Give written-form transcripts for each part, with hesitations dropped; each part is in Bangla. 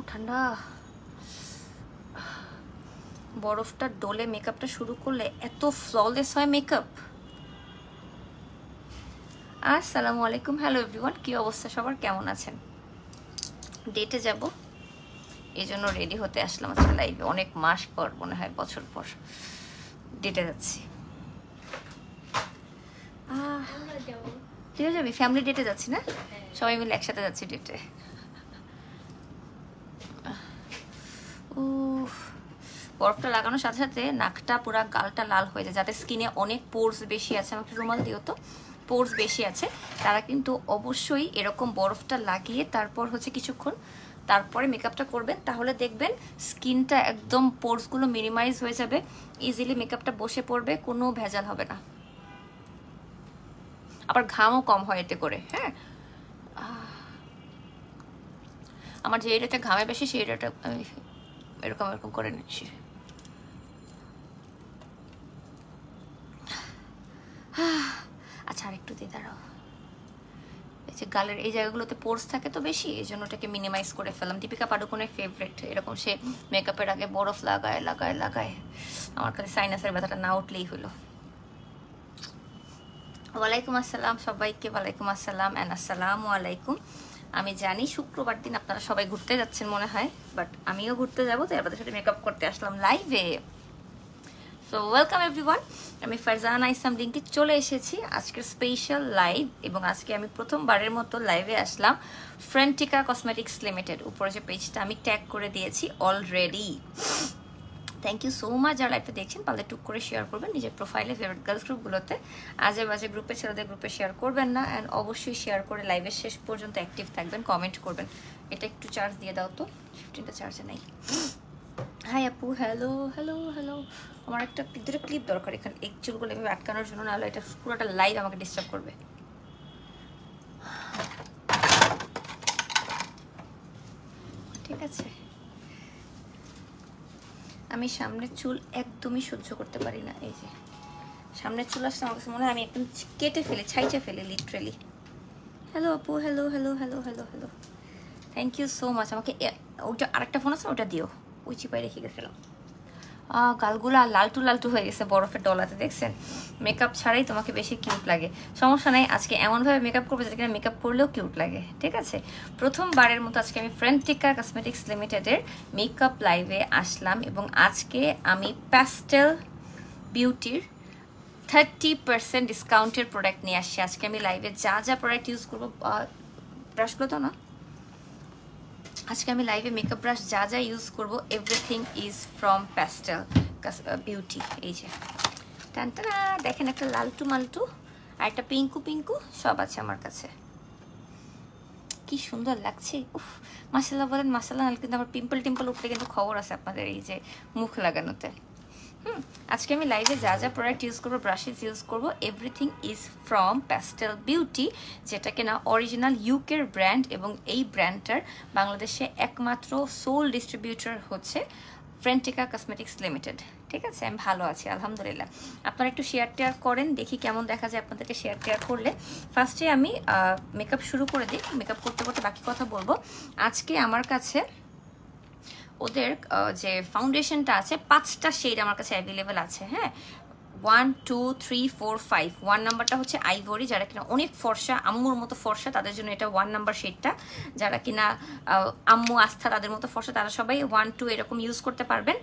ঠান্ডা। বরফটা ডলে মেকআপটা শুরু করলে এত ফ্ললেস হয় মেকআপ। আসসালামু আলাইকুম, হ্যালো এভরিওয়ান, কি অবস্থা সবার, কেমন আছেন? ডেটে যাব এই জন্য রেডি হতে আসলাম আজকে লাইভে। অনেক মাস পর, মনে হয় বছর পর ডেটে যাচ্ছি। তুইও যাবি? ফ্যামিলি ডেটে যাচ্ছি না, সবাই মিলে একসাথে যাচ্ছি ডেটে। বরফটা লাগানোর সাথে সাথে নাকটা পুরা গালটা লাল হয়ে যায়, যাতে স্কিনে অনেক পোর্স বেশি আছে, আমাকে রুমাল দিও তো, পোর্স বেশি আছে, তারা কিন্তু অবশ্যই এরকম বরফটা লাগিয়ে তারপর হচ্ছে কিছুক্ষণ তারপরে মেকআপটা করবেন। তাহলে দেখবেন স্কিনটা একদম পোর্সগুলো মিনিমাইজ হয়ে যাবে, ইজিলি মেকআপটা বসে পড়বে, কোনো ভেজাল হবে না। আবার ঘামও কম হয় এতে করে। হ্যাঁ, আমার যে এরিয়াটা ঘামে বেশি সেই এরিয়াটা আমি এরকম এরকম করে নিচ্ছি। আচ্ছা, আর একটু দিয়ে দাঁড়াও। এই যে গালের এই জায়গাগুলোতে পোর্স থাকে তো বেশি, এই জন্য ওটাকে মিনিমাইজ করে ফেলাম। দীপিকা পাডুকোনের ফেভারিট, এরকম সে মেকআপের আগে বরফ লাগায় লাগায় লাগায়। আমার কাছে সাইনাসের ব্যথাটা না উঠলেই হলো। ওয়ালাইকুম আসসালাম সবাইকে, ওয়ালাইকুম আসসালাম অ্যান্ড আসসালামু আলাইকুম। আমি জানি শুক্রবার দিন আপনারা সবাই ঘুরতে যাচ্ছেন মনে হয়, বাট আমিও ঘুরতে যাবো, তো আপনাদের সাথে মেকআপ করতে আসলাম লাইভে। সো ওয়েলকাম এভরিওয়ান, আমি ফারজানা ইসলাম রিঙ্কি চলে এসেছি আজকের স্পেশাল লাইভ। এবং আজকে আমি প্রথমবারের মতো লাইভে আসলাম ফ্রেন্টিকা কসমেটিক্স লিমিটেড। উপরে যে পেজটা আমি ট্যাগ করে দিয়েছি already. Thank you so much যারা লাইভটা দেখছেন, পারলে টুক করে শেয়ার করবেন নিজের প্রোফাইলে, ফেভারিট গার্লস গ্রুপগুলোতে। আজে বাজে গ্রুপে, ছেলেদের গ্রুপে শেয়ার করবেন না। অ্যান্ড অবশ্যই শেয়ার করে লাইভের শেষ পর্যন্ত অ্যাক্টিভ থাকবেন, কমেন্ট করবেন। এটা একটু চার্জ দিয়ে দাও তো, 15টা চার্জে নাই। হাই আপু, হ্যালো হ্যালো হ্যালো। আমার একটা দুটো ক্লিপ দরকার এখানে, এই চুলগুলো এভাবে আটকানোর জন্য, নাহলে এটা পুরোটা লাইভ আমাকে ডিস্টার্ব করবে। ঠিক আছে, আমি সামনের চুল একদমই সহ্য করতে পারি না। এই যে সামনের চুল আসলে আমার কাছে মনে হয় আমি একদম কেটে ফেলি, ছাইচে ফেলি লিটারেলি। হ্যালো আপু, hello hello hello hello hello, thank you so much. আমাকে ওইটা আরেকটা ফোন আছে, ওটা দিও, ওই চিপাই রেখে গেছিলাম। গালগুলো লালটু লালটু হয়ে গেছে বরফের ডলাতে, দেখছেন? মেকআপ ছাড়াই তোমাকে বেশি কিউট লাগে। সমস্যা নাই, আজকে এমনভাবে মেকআপ করবো যেটা কিনা মেকআপ করলেও কিউট লাগে। ঠিক আছে, প্রথমবারের মতো আজকে আমি ফ্রেন্টিকা কসমেটিক্স লিমিটেডের মেকআপ লাইভে আসলাম। এবং আজকে আমি প্যাস্টেল বিউটির 30% ডিসকাউন্টের প্রোডাক্ট নিয়ে আসছি। আজকে আমি লাইভে যা যা প্রোডাক্ট ইউজ করবো, ব্রাশগুলো তো না, আজকে আমি লাইভে মেকআপ ব্রাশ যা যা ইউজ করবো, everything is from pastel beauty. এই যে টানটানা, দেখেন একটা লালটু মালটু আর একটা পিঙ্কু পিঙ্কু সব আছে আমার কাছে। কি সুন্দর লাগছে, উফ মাসাল্লাহ বলেন মাসাল্লাহ। কিন্তু আমার পিম্পল টিম্পল উঠলে কিন্তু খবর আছে আপনাদের এই যে মুখ লাগানোতে। আজকে আমি লাইভে যা যা প্রোডাক্ট ইউজ করবো, ব্রাশেস ইউজ করবো, everything is from pastel beauty, যেটা কিনা অরিজিনাল ইউকের ব্র্যান্ড। এবং এই ব্র্যান্ডটার বাংলাদেশে একমাত্র সোল ডিস্ট্রিবিউটর হচ্ছে ফ্রেন্টিকা কসমেটিক্স লিমিটেড। ঠিক আছে, আমি ভালো আছি আলহামদুলিল্লাহ। আপনারা একটু শেয়ার টেয়ার করেন, দেখি কেমন দেখা যায় আপনাদেরকে শেয়ার টেয়ার করলে। ফার্স্টে আমি মেকআপ শুরু করে দিই, মেকআপ করতে করতে বাকি কথা বলবো। আজকে আমার কাছে ওদের যে ফাউন্ডেশনটা আছে 5টা শেড আমার কাছে অ্যাভেলেবেল আছে। হ্যাঁ, 1 2 3 4 5। 1 নাম্বারটা হচ্ছে আইভরি, যারা কিনা অনেক ফর্সা, আম্মুর মতো ফর্সা, তাদের জন্য এটা 1 নাম্বার শেডটা। যারা কিনা আম্মু আস্থা তাদের মতো ফর্সা, তারা সবাই 1 2 এরকম ইউজ করতে পারবেন।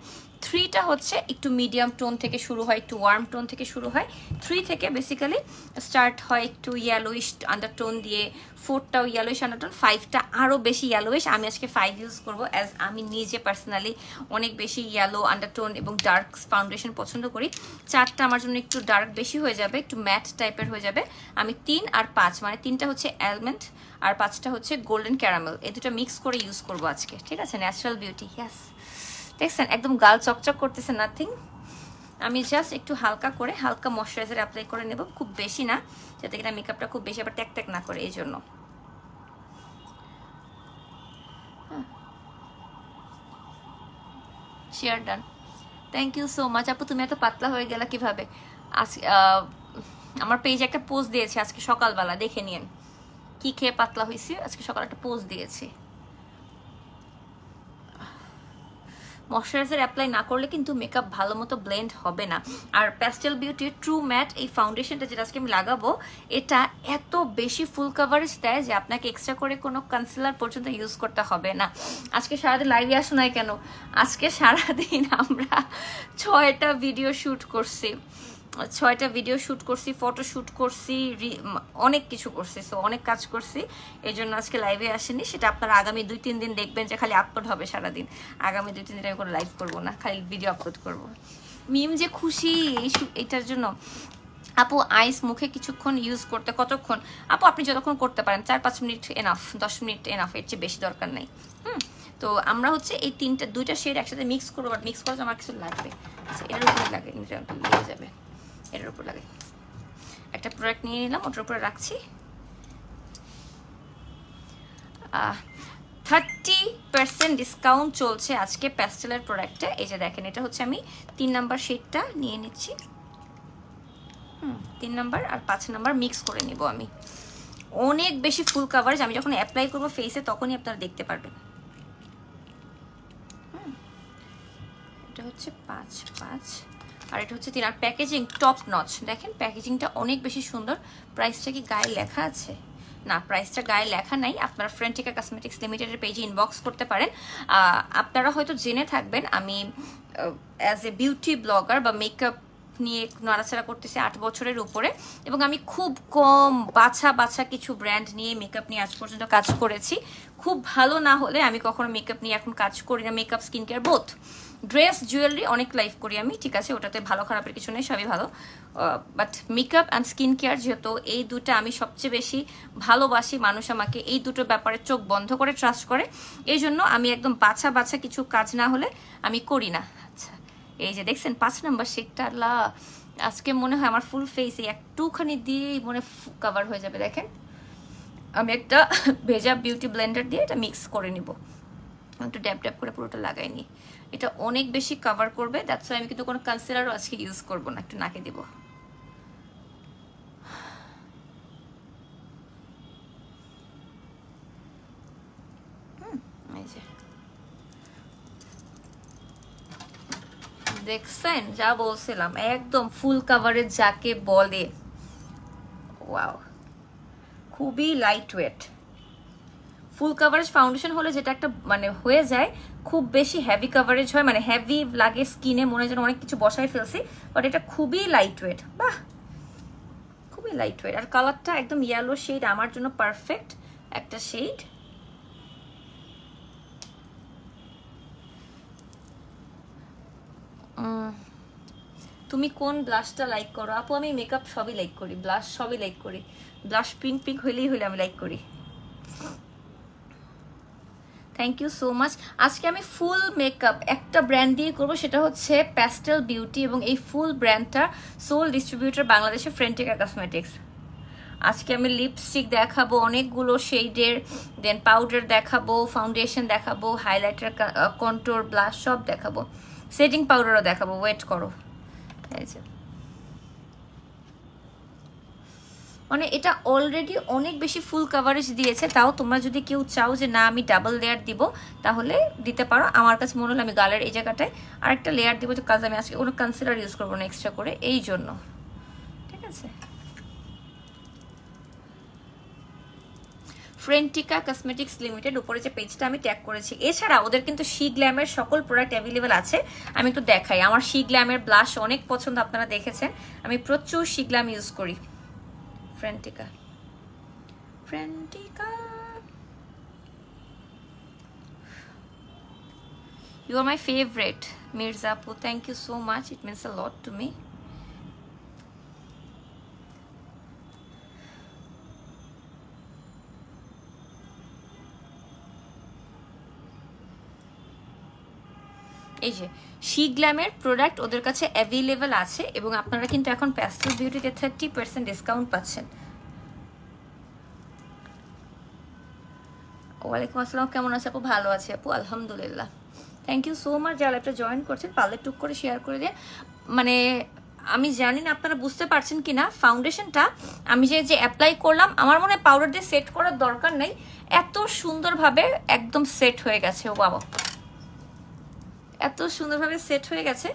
3টা হচ্ছে একটু মিডিয়াম টোন থেকে শুরু হয়, একটু ওয়ার্ম টোন থেকে শুরু হয়। 3 থেকে বেসিক্যালি স্টার্ট হয় একটু ইয়েলোইশ আন্ডারটোন দিয়ে, 4টাও ইয়েলোইশ আন্ডারটোন, 5টা আরও বেশি ইয়েলোইশ। আমি আজকে 5 ইউজ করবো, অ্যাজ আমি নিজে পার্সোনালি অনেক বেশি ইয়েলো আন্ডারটোন এবং ডার্ক ফাউন্ডেশন পছন্দ করি। 4টা আমার জন্য একটু ডার্ক বেশি হয়ে যাবে, একটু ম্যাট টাইপের হয়ে যাবে। আমি 3 আর 5, মানে 3টা হচ্ছে অ্যালমন্ড আর 5টা হচ্ছে গোল্ডেন ক্যারামেল, এই দুটো মিক্স করে ইউজ করবো আজকে। ঠিক আছে, ন্যাচারাল বিউটি। ইয়াস, দেখছেন একদম গাল চকচক করতেছে, নাথিং। আমি জাস্ট একটু হালকা করে হালকা ময়শ্চারাইজার অ্যাপ্লাই করে নেব, খুব বেশি না, যাতে কিনা মেকআপটা খুব বেশি আবার ট্যাক ট্যাক না করে, এই জন্য। Share done, thank you so much. আপু তুমি এত পাতলা হয়ে গেলা কিভাবে? আজ আমার পেজে একটা পোস্ট দিয়েছি আজকে সকালবেলা, দেখে নিন কি খেয়ে পাতলা হয়েছি। আজকে সকালে একটা পোস্ট দিয়েছি। ময়শ্চারাইজার অ্যাপ্লাই না করলে কিন্তু মেকআপ ভালো মতো ব্লেন্ড হবে না। আর প্যাস্টেল বিউটির ট্রু ম্যাট এই ফাউন্ডেশনটা যেটা আজকে আমি লাগাবো, এটা এত বেশি ফুল কাভারেজ দেয় যে আপনাকে এক্সট্রা করে কোনো কনসিলার পর্যন্ত ইউজ করতে হবে না। আজকে সারাদিন লাইভে আসো নাই কেন? আজকে সারাদিন আমরা 6টা ভিডিও শ্যুট করছি, 6টা ভিডিও শ্যুট করছি, ফটো শ্যুট করছি, অনেক কিছু করছি, সো অনেক কাজ করছি, এই জন্য আজকে লাইভে আসেনি। সেটা আপনারা আগামী 2-3 দিন দেখবেন যে খালি আপলোড হবে সারাদিন। আগামী 2-3 দিন আমি কোনো লাইভ করবো না, খালি ভিডিও আপলোড করবো। মিম যে খুশি এইটার জন্য। আপু আইস মুখে কিছুক্ষণ ইউজ করতে কতক্ষণ? আপু আপনি যতক্ষণ করতে পারেন, 4-5 মিনিট এনাফ, 10 মিনিট এনাফ, এর চেয়ে বেশি দরকার নেই। তো আমরা হচ্ছে এই 2টা শেড একসাথে মিক্স করবো, বাট মিক্স করার আমার কিছু লাগবে, এটার উপরে লাগে, লেগে যাবে, এটার উপর লাগে। একটা প্রোডাক্ট নিয়ে নিলাম, ওটার উপরে রাখছি। 30% ডিসকাউন্ট চলছে আজকে প্যাস্টেলের প্রোডাক্টে। এই যে দেখেন, এটা হচ্ছে আমি 3 নাম্বার শেডটা নিয়ে নিচ্ছি। 3 নাম্বার আর 5 নাম্বার মিক্স করে নিব আমি। অনেক বেশি ফুল কাভারেজ, আমি যখন অ্যাপ্লাই করবো ফেসে তখনই আপনারা দেখতে পারবেন। এটা হচ্ছে 5 আর এটা হচ্ছে 3। আর প্যাকেজিং টপ নচ, দেখেন প্যাকেজিংটা অনেক বেশি সুন্দর। প্রাইসটা কি গায়ে লেখা আছে? না, প্রাইসটা গায়ে লেখা নাই। আপনারা ফ্রেন্টিকা কসমেটিক্স লিমিটেডের পেজে ইনবক্স করতে পারেন। আপনারা হয়তো জেনে থাকবেন আমি অ্যাজ এ বিউটি ব্লগার বা মেকআপ নিয়ে নাড়াচাড়া করতেছি 8 বছরের উপরে, এবং আমি খুব কম বাছা কিছু ব্র্যান্ড নিয়ে মেকআপ নিয়ে আজ পর্যন্ত কাজ করেছি। খুব ভালো না হলে আমি কখনো মেকআপ নিয়ে এখন কাজ করি না। Makeup, skin care, both. Dress, jewellery অনেক লাইভ করি আমি, ঠিক আছে, ওটাতে ভালো খারাপের কিছু নেই, সবই ভালো। But makeup and skin care যেহেতু এই দুটো আমি সবচেয়ে বেশি ভালোবাসি, মানুষ আমাকে এই দুটো ব্যাপারে চোখ বন্ধ করে ট্রাস্ট করে, এই জন্য আমি একদম বাছা কিছু কাজ না হলে আমি করি না। আচ্ছা, এই যে দেখছেন 5 নাম্বার শেডটা, আজকে মনে হয় আমার ফুল ফেস একটুখানি দিয়ে মনে কভার হয়ে যাবে। দেখেন, আমি একটা ভেজা বিউটি ব্লেন্ডার দিয়ে এটা মিক্স করে নিব, একটু ড্যাপ করে পুরোটা লাগাইনি। এটা অনেক বেশি কভার করবে, দ্যাটস ওয়াই আমি কিন্তু কোনো কনসিলারও আজকে ইউজ করব না, একটু নাকে দিব। এই যে দেখছেন, যা বলছিলাম, একদম ফুল কাভারেজ যাকে বলে। ওয়াও, খুবই light weight. Full coverage foundation হলে যেটা একটা মানে হয়ে যায়, খুব বেশি হেভি কাভারেজ হয়, মানে হেভি লাগে স্কিনে, মনে হয় যেন অনেক কিছু বসায় ফেলছি, বাট এটা খুবই লাইট ওয়েট। বাহ, খুবই লাইট ওয়েট। আর কালারটা একদম ইয়েলো শেড, আমার জন্য পারফেক্ট একটা শেড। তুমি কোন ব্লাশটা লাইক করো? আপু আমি মেকআপ সবই লাইক করি, ব্লাশ সবই লাইক করি। ব্লাশ পিঙ্ক হইলেই আমি লাইক করি। Thank you so much. আজকে আমি ফুল মেকআপ একটা ব্র্যান্ড দিয়ে করবো, সেটা হচ্ছে প্যাস্টেল বিউটি, এবং এই ফুল ব্র্যান্ডটা সোল ডিস্ট্রিবিউটর বাংলাদেশে ফ্রেন্টিকা কসমেটিক্স। আজকে আমি লিপস্টিক দেখাবো অনেকগুলো শেডের, দেন পাউডার দেখাবো, ফাউন্ডেশন দেখাবো, হাইলাইটার, কন্ট্রোর, ব্লাশ সব দেখাবো, সেটিং পাউডারও দেখাবো। ওয়েট করো। মানে এটা অলরেডি অনেক বেশি ফুল কাভারেজ দিয়েছে, তাও তোমরা যদি কেউ চাও যে না আমি ডাবল লেয়ার দিব তাহলে দিতে পারো। আমার কাছে মনে হলো আমি গালের এই জায়গাটায় আরেকটা লেয়ার দিব, যে কাজ আমি আজকে কোনো কনসিলার ইউজ করবো না এক্সট্রা করে, এই জন্য। ঠিক আছে, ফ্রেন্টিকা কসমেটিক্স লিমিটেড উপরে যে পেজটা আমি ট্যাগ করেছি। এছাড়া ওদের কিন্তু শি গ্ল্যামের সকল প্রোডাক্ট অ্যাভেলেবেল আছে। আমি একটু দেখাই, আমার শি গ্ল্যামের ব্লাশ অনেক পছন্দ, আপনারা দেখেছেন আমি প্রচুর শি গ্ল্যাম ইউজ করি। ফ্রেন্টিকা, you are my favorite, Mirza Apu. Thank you so much, it means a lot to me. এই যে শি গ্ল্যামের প্রোডাক্ট ওদের কাছে অ্যাভেলেবেল আছে, এবং আপনারা কিন্তু এখন প্যাস্টেল বিউটিতে 30% ডিসকাউন্ট পাচ্ছেন। ওয়ালাইকুম আসসালাম, কেমন আছে আপু? ভালো আছে আপু, আলহামদুলিল্লাহ। থ্যাংক ইউ সো মাচ যারা একটা জয়েন করছেন, পারলে টুক করে শেয়ার করে দিয়ে। মানে আমি জানি না আপনারা বুঝতে পারছেন কি না, ফাউন্ডেশনটা আমি যে অ্যাপ্লাই করলাম, আমার মনে হয় পাউডার দিয়ে সেট করার দরকার নেই, এত সুন্দরভাবে একদম সেট হয়ে গেছে। ও বাবা, এত সুন্দরভাবে সেট হয়ে গেছে।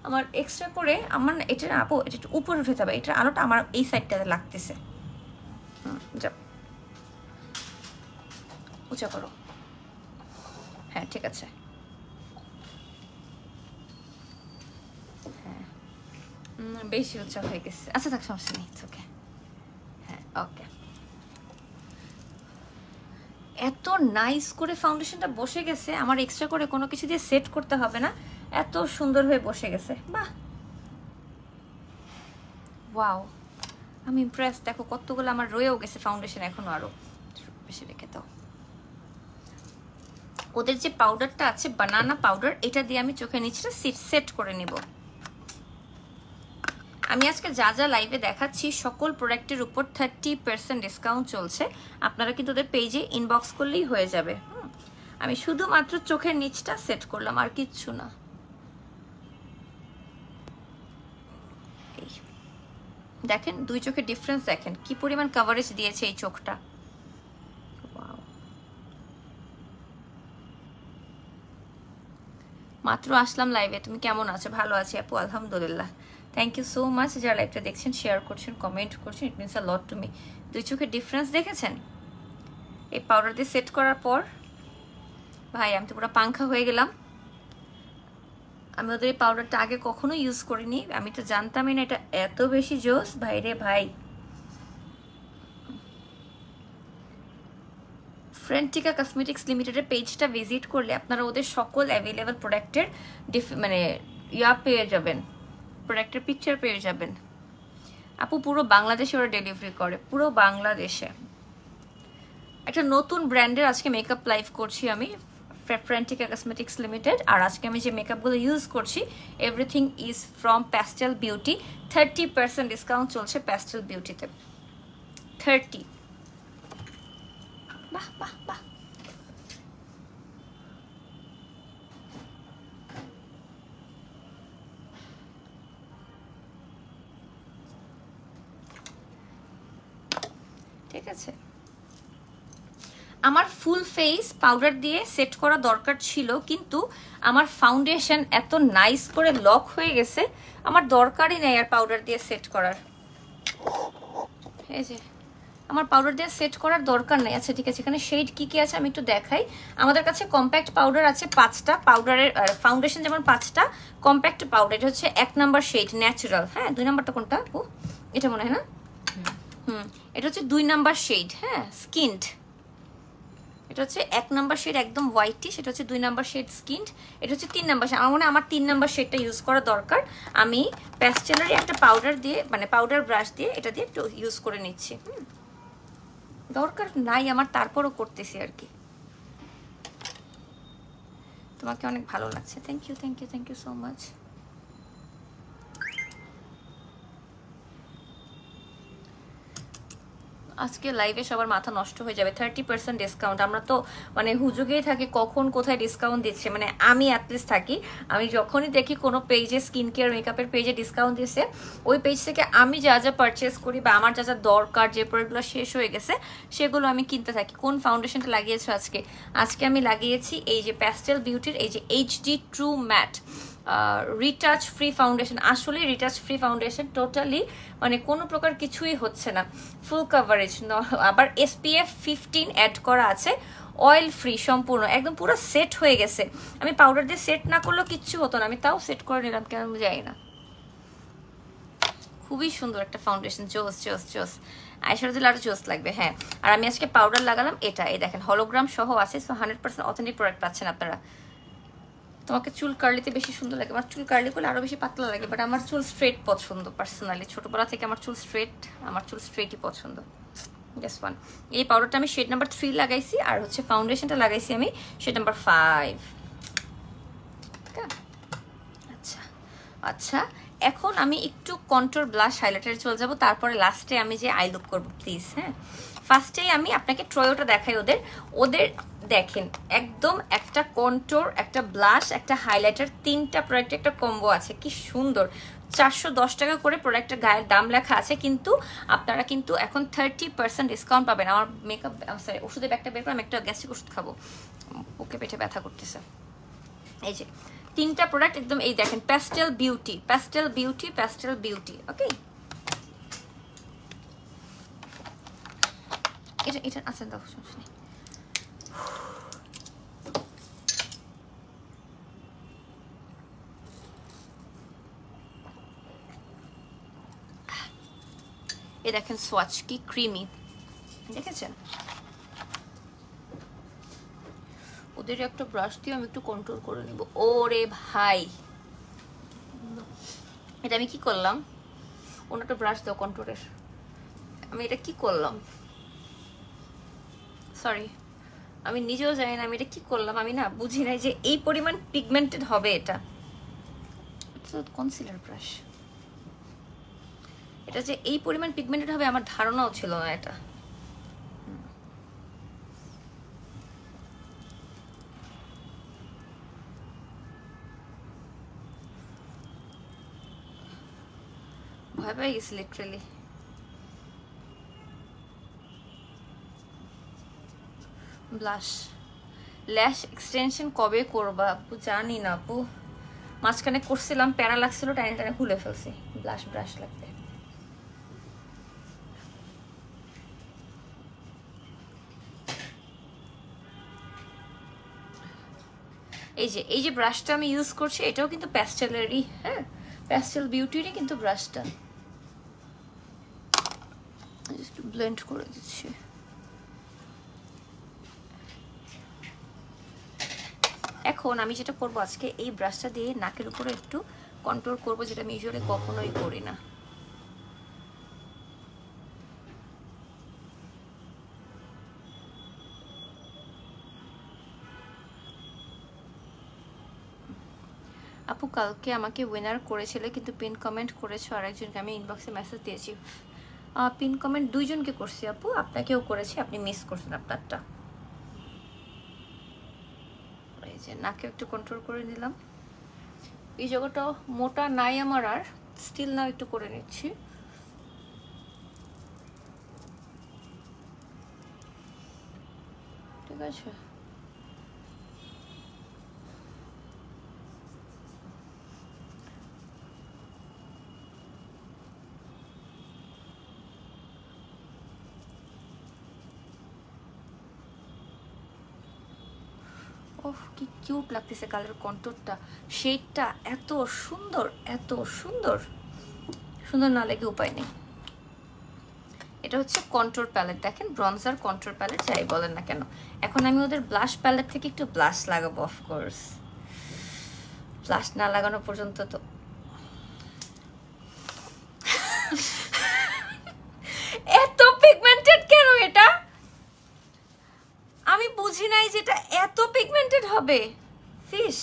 আমার এক্সট্রা করে আমার এটা আপু এটা একটু উপরে উঠে যাবে, এটার আলোটা আমার এই সাইডটাতে লাগতেছে। যাও উঁচা করো, হ্যাঁ ঠিক আছে, হ্যাঁ বেশি উঁচা হয়ে গেছে, আচ্ছা থাক সমস্যা নেই, ওকে হ্যাঁ ওকে। এত নাইস করে ফাউন্ডেশনটা বসে গেছে, আমার এক্সট্রা করে কোনো কিছু দিয়ে সেট করতে হবে না, এত সুন্দর হয়ে বসে গেছে। বাহ ওয়াও, আমি ইমপ্রেস। দেখো কতগুলো আমার রয়েও গেছে ফাউন্ডেশন, এখনো আরো বেশি রেখে দাও। ওদের যে পাউডারটা আছে বানানা পাউডার, এটা দিয়ে আমি চোখের নিচটা সেট করে নিব। আমি আজকে যা যা লাইভে দেখাচ্ছি সকল প্রোডাক্টের উপর 30% ডিসকাউন্ট চলছে, আপনারা কিন্তু ওদের পেজে ইনবক্স করলেই হয়ে যাবে। আমি শুধুমাত্র চোখের নিচটা সেট করলাম, আর কিচ্ছু না। দেখেন দুই চোখের ডিফারেন্স, দেখেন কি পরিমাণ কভারেজ দিয়েছে এই চোখটা। মাত্র আসলাম লাইভে, তুমি কেমন আছো? ভালো আছি আপু, আলহামদুলিল্লাহ। থ্যাংক ইউ সো মাচ যারা লাইভটা দেখছেন, শেয়ার করছেন, কমেন্ট করছেন, it means a lot to me. দুই চোখের ডিফারেন্স দেখেছেন এই পাউডার দিয়ে সেট করার পর? ভাই আমি তো পুরো পাংখা হয়ে গেলাম। আমি ওদের এই পাউডারটা আগে কখনো ইউজ করিনি, আমি তো জানতামই না এটা এত বেশি জোস। ভাই রে ভাই, ফ্রেন্টিকা কসমেটিক্স লিমিটেডের পেজটা ভিজিট করলে আপনারা ওদের সকল অ্যাভেলেবল প্রোডাক্টের মানে পেয়ে যাবেন, প্রোডাক্টের পিকচার পেয়ে যাবেন। আপু পুরো বাংলাদেশে ওরা ডেলিভারি করে, পুরো বাংলাদেশে। একটা নতুন ব্র্যান্ডের আজকে মেকআপ লাইভ করছি আমি, ফ্রেন্টিকা কসমেটিক্স লিমিটেড। আর আজকে আমি যে মেকআপগুলো ইউজ করছি, everything is from pastel beauty. 30% discount চলছে প্যাস্টেল বিউটিতে, 30। বাহ বাহ বাহ, ঠিক আছে। আমার ফুল ফেস পাউডার দিয়ে সেট করা দরকার ছিল, কিন্তু আমার ফাউন্ডেশন এত নাইস করে লক হয়ে গেছে, আমার দরকারই নেই আর পাউডার দিয়ে সেট করার। এই যে আমার পাউডার দিয়ে সেট করার দরকার নেই। আচ্ছা ঠিক আছে, এখানে শেড কি কি আছে আমি একটু দেখাই। আমাদের কাছে কম্প্যাক্ট পাউডার আছে 5টা, পাউডারের ফাউন্ডেশন যেমন 5টা, কম্প্যাক্ট পাউডার এটা হচ্ছে 1 নাম্বার শেড ন্যাচারাল। হ্যাঁ 2 নাম্বারটা কোনটা? ও এটা মনে হয় না, এটা হচ্ছে 2 নাম্বার শেড। হ্যাঁ স্কিনড, এটা হচ্ছে 1 নাম্বার শেড একদম হোয়াইটি, সেটা হচ্ছে 2 নাম্বার শেড স্কিনড, এটা হচ্ছে 3 নাম্বার শেড। আমার মনে হয় আমার 3 নাম্বার শেডটা ইউজ করা দরকার। আমি প্যাস্টেলের একটা পাউডার দিয়ে, মানে পাউডার ব্রাশ দিয়ে এটা দিয়ে একটু ইউজ করে নিচ্ছি। দরকার নাই আমার, তারপরও করতেছি আর কি। তোমাকে অনেক ভালো লাগছে, thank you thank you thank you so much. আজকে লাইভে সবার মাথা নষ্ট হয়ে যাবে, 30% ডিসকাউন্ট। আমরা তো মানে হুজুগেই থাকি কখন কোথায় ডিসকাউন্ট দিচ্ছে, মানে আমি অ্যাটলিস্ট থাকি, আমি যখনই দেখি কোনো পেজে স্কিন কেয়ার মেকআপের পেজে ডিসকাউন্ট দিচ্ছে, ওই পেজ থেকে আমি যা যা পারচেস করি বা আমার যা যা দরকার, যে প্রোডাক্টগুলো শেষ হয়ে গেছে সেগুলো আমি কিনতে থাকি। কোন ফাউন্ডেশনটা লাগিয়েছো আজকে? আজকে আমি লাগিয়েছি এই যে প্যাস্টেল বিউটির এই যে HD true matte retouch free foundation. আসলে রিটাচ ফ্রি ফাউন্ডেশন, টোটালি মানে কোনো প্রকার কিছুই হচ্ছে না, ফুল কাভারেজ, আবার SPF 15 অ্যাড করা আছে, অয়েল ফ্রি সম্পূর্ণ, একদম পুরো সেট হয়ে গেছে। আমি পাউডার দিয়ে সেট না করলেও কিচ্ছু হতো না, আমি তাও সেট করে নিলাম, কেন যাই না। খুবই সুন্দর একটা ফাউন্ডেশন, জোস জোস জোস। আইশ্যাডো দিলে আরো জোস লাগবে। হ্যাঁ আর আমি আজকে পাউডার লাগালাম এটা, এই দেখেন হলোগ্রাম সহ আছে, সো 100% অথেন্টিক প্রোডাক্ট পাচ্ছেন আপনারা। তোমাকে চুল কার্লিতে বেশি সুন্দর লাগে, আমার চুল কার্লি করলে আরো বেশি পাতলা লাগে, বাট আমার চুল স্ট্রেট পছন্দ পার্সোনালি, ছোটবেলা থেকে আমার চুল স্ট্রেটই পছন্দ। Just one. এই পাউডারটা আমি শেড নাম্বার 3 লাগাইছি, আর হচ্ছে ফাউন্ডেশনটা লাগাইছি আমি শেড নাম্বার 5। আচ্ছা আচ্ছা, এখন আমি একটু কন্ট্রোল ব্লাশ হাইলাইটারে চলে যাব, তারপরে লাস্টে আমি যে আই লুক করবো প্লিজ। হ্যাঁ ফার্স্টেই আমি আপনাকে ট্রয়োটা দেখাই। ওদের দেখেন একদম একটা কন্ট্রোর, একটা ব্লাশ, একটা হাইলাইটার, 3টা প্রোডাক্ট একটা কম্বো আছে, কি সুন্দর। 410 টাকা করে প্রোডাক্টের গায়ের দাম লেখা আছে, কিন্তু আপনারা কিন্তু এখন 30% ডিসকাউন্ট পাবেন। আমার মেকআপ সরি ওষুধের ব্যাগটা বের করে আমি একটা গ্যাস্ট্রিক ওষুধ খাবো, বুকে পেটে ব্যথা করতেছে। এই যে তিনটা প্রোডাক্ট একদম এই দেখেন, pastel beauty, pastel beauty, pastel beauty. Okay, এটা এটা আচ্ছা দাও, সমস্যা নেই। এই দেখেন সোয়াচ কি ক্রিমি, দেখেছেন? ওদের একটা ব্রাশ দিয়ে আমি একটু কন্ট্রোল করে নিব। ওরে ভাই, এটা আমি কি করলাম? ওনার একটা ব্রাশ দাও কন্ট্রোলের। আমি এটা কি করলাম? সরি, আমি নিজেও জানি না আমি এটা কি করলাম। আমি না বুঝি নাই যে এই পরিমাণ পিগমেন্টেড হবে এটা। কনসিলার ব্রাশ, এটা যে এই পরিমাণ পিগমেন্টেড হবে আমার ধারণাও ছিল না এটা। ভয় পেয়ে গেছি লিটারেলি। ব্লাশ, ল্যাশ এক্সটেনশন কবে করবা আপু? জানি না আপু, মাঝখানে করছিলাম, প্যারা লাগছিল, টাইনে টাইনে খুলে ফেলছি। ব্লাশ ব্রাশ লাগবে। এই যে ব্রাশটা আমি ইউজ করছি এটাও কিন্তু প্যাস্টেলেরই, হ্যাঁ, প্যাস্টেল বিউটিরই কিন্তু ব্রাশটা। একটু ব্লেন্ড করে দিচ্ছি। এখন আমি যেটা করবো আজকে, এই ব্রাশটা দিয়ে নাকের উপরে একটু কন্ট্রোল করবো, যেটা আমি ইউজুয়ালি কখনোই করি না। আপু কালকে আমাকে উইনার করেছিলে কিন্তু পিন কমেন্ট করেছো আরেকজনকে, আমি ইনবক্সে মেসেজ দিয়েছি। পিন কমেন্ট দুইজনকে করছি আপু, আপনাকেও করেছি, আপনি মিস করছেন আপনারটা। এই যে নাকে একটু কন্ট্রোল করে নিলাম। এই জায়গাটা মোটা নাই আমার, আর স্টিল নাও একটু করে নিচ্ছি। ঠিক আছে, ওহ কি কিউট লাগতেছে কালার কন্ট্রোলটা, শেডটা এত সুন্দর, এত সুন্দর। সুন্দর না লেগে উপায় নেই। এটা হচ্ছে কন্ট্রোল প্যালেট, দেখেন ব্রনজার কন্ট্রোল প্যালেট যাই বলেন না কেন। এখন আমি ওদের ব্লাশ প্যালেট থেকে একটু ব্লাশ লাগাবো, অফকোর্স। ব্লাশ না লাগানো পর্যন্ত তো এত পিগমেন্টেড কেন এটা? আমি বুঝি নাই যে এটা এত পিগমেন্টেড হবে। ফিশ,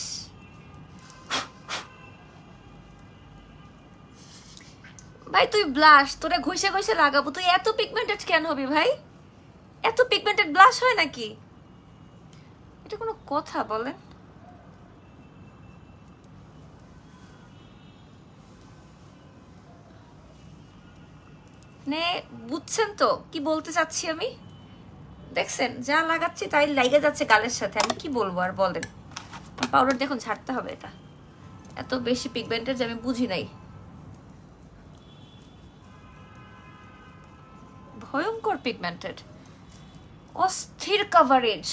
ভাই তুই ব্লাশ তোরা ঘষে ঘষে লাগাবো, তুই এত পিগমেন্টেড কেন হবি ভাই? এত পিগমেন্টেড ব্লাশ হয় নাকি? এটা কোনো কথা বলেন? নে বুঝছেন তো কি বলতে চাচ্ছি আমি? দেখছেন যা লাগাচ্ছি তাই লাগে যাচ্ছে গালের সাথে, আমি কি বলবো আর বলেন। পাউডার দেখুন ছাড়তে হবে, এটা এত বেশি পিগমেন্টেড যে আমি বুঝি নাই। ভয়ঙ্কর পিগমেন্টেড, অস্থির কভারেজ,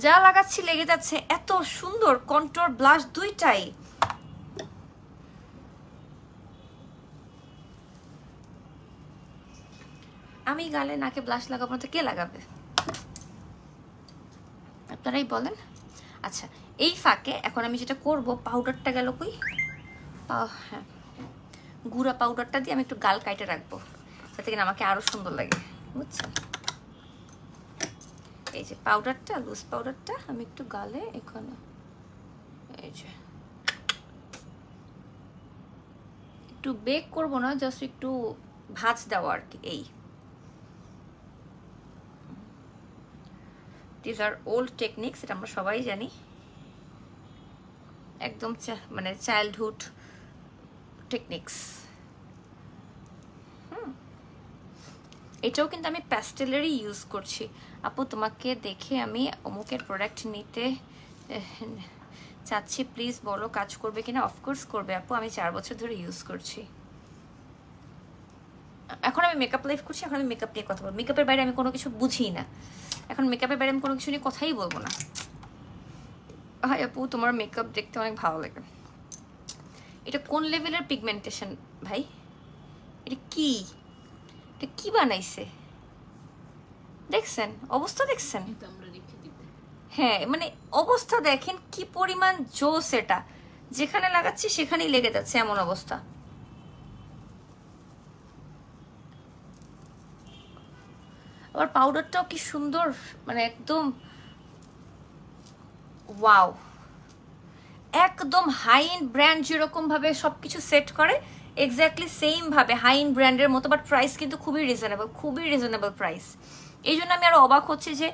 যা লাগাচ্ছি লেগে যাচ্ছে। এত সুন্দর কন্ট্রোল ব্লাশ দুইটাই। আমি গালে নাকে ব্লাশ লাগাবো না তো কে লাগাবে? আপনারাই বলেন। আচ্ছা এই ফাঁকে এখন আমি যেটা করব, পাউডারটা গেল কই? হ্যাঁ, গুঁড়া পাউডারটা দিয়ে আমি একটু গাল কাটে রাখবো, যাতে কিনা আমাকে আরো সুন্দর লাগে, বুঝছেন? এই যে পাউডারটা, লুজ পাউডারটা আমি একটু গালে এখানে, এই যে একটু বেক করবো না, জাস্ট একটু ভাঁজ দেওয়া আর কি। এই দিস আর ওল্ড টেকনিক্স, এটা আমরা সবাই জানি, একদম মানে চাইল্ডহুড টেকনিক্স। এটাও কিন্তু আমি প্যাস্টেলেরই ইউজ করছি। আপু তোমাকে দেখে আমি অমুকের প্রোডাক্ট চাচ্ছি প্লিজ বলো কাজ করবে কিনা। অফকোর্স করবে আপু, আমি 4 বছর ধরে ইউজ করছি। এখন আমি মেকআপ লাইফ করছি, এখন আমি মেকআপ নিয়ে কথা বলবো। মেকআপের বাইরে আমি কোনো কিছু বুঝি না, এখন মেকআপের বাইরে আমি কোনো কিছু নিয়ে কথাই বলবো না। হাই আপু, তোমার মেকআপ দেখতে অনেক ভালো লাগে। এটা কোন লেভেলের পিগমেন্টেশন ভাই? এটা কি, এটা কি বানাইছে দেখছেন? অবস্থা দেখছেন? হ্যাঁ মানে অবস্থা দেখেন কি পরিমাণ জোস। এটা যেখানে লাগাচ্ছি সেখানেই লেগে যাচ্ছে, এমন অবস্থা। আবার পাউডারটাও কি সুন্দর, মানে একদম ওয়াও। একদম হাই এন্ড ব্র্যান্ড যেরকম ভাবে সবকিছু সেট করে, এক্স্যাক্টলি সেম ভাবে হাই এন্ড ব্র্যান্ডের মতো, বাট প্রাইস কিন্তু খুবই রিজনেবল, খুবই রিজনেবল প্রাইস। এই জন্য আমি আরো অবাক হচ্ছি যে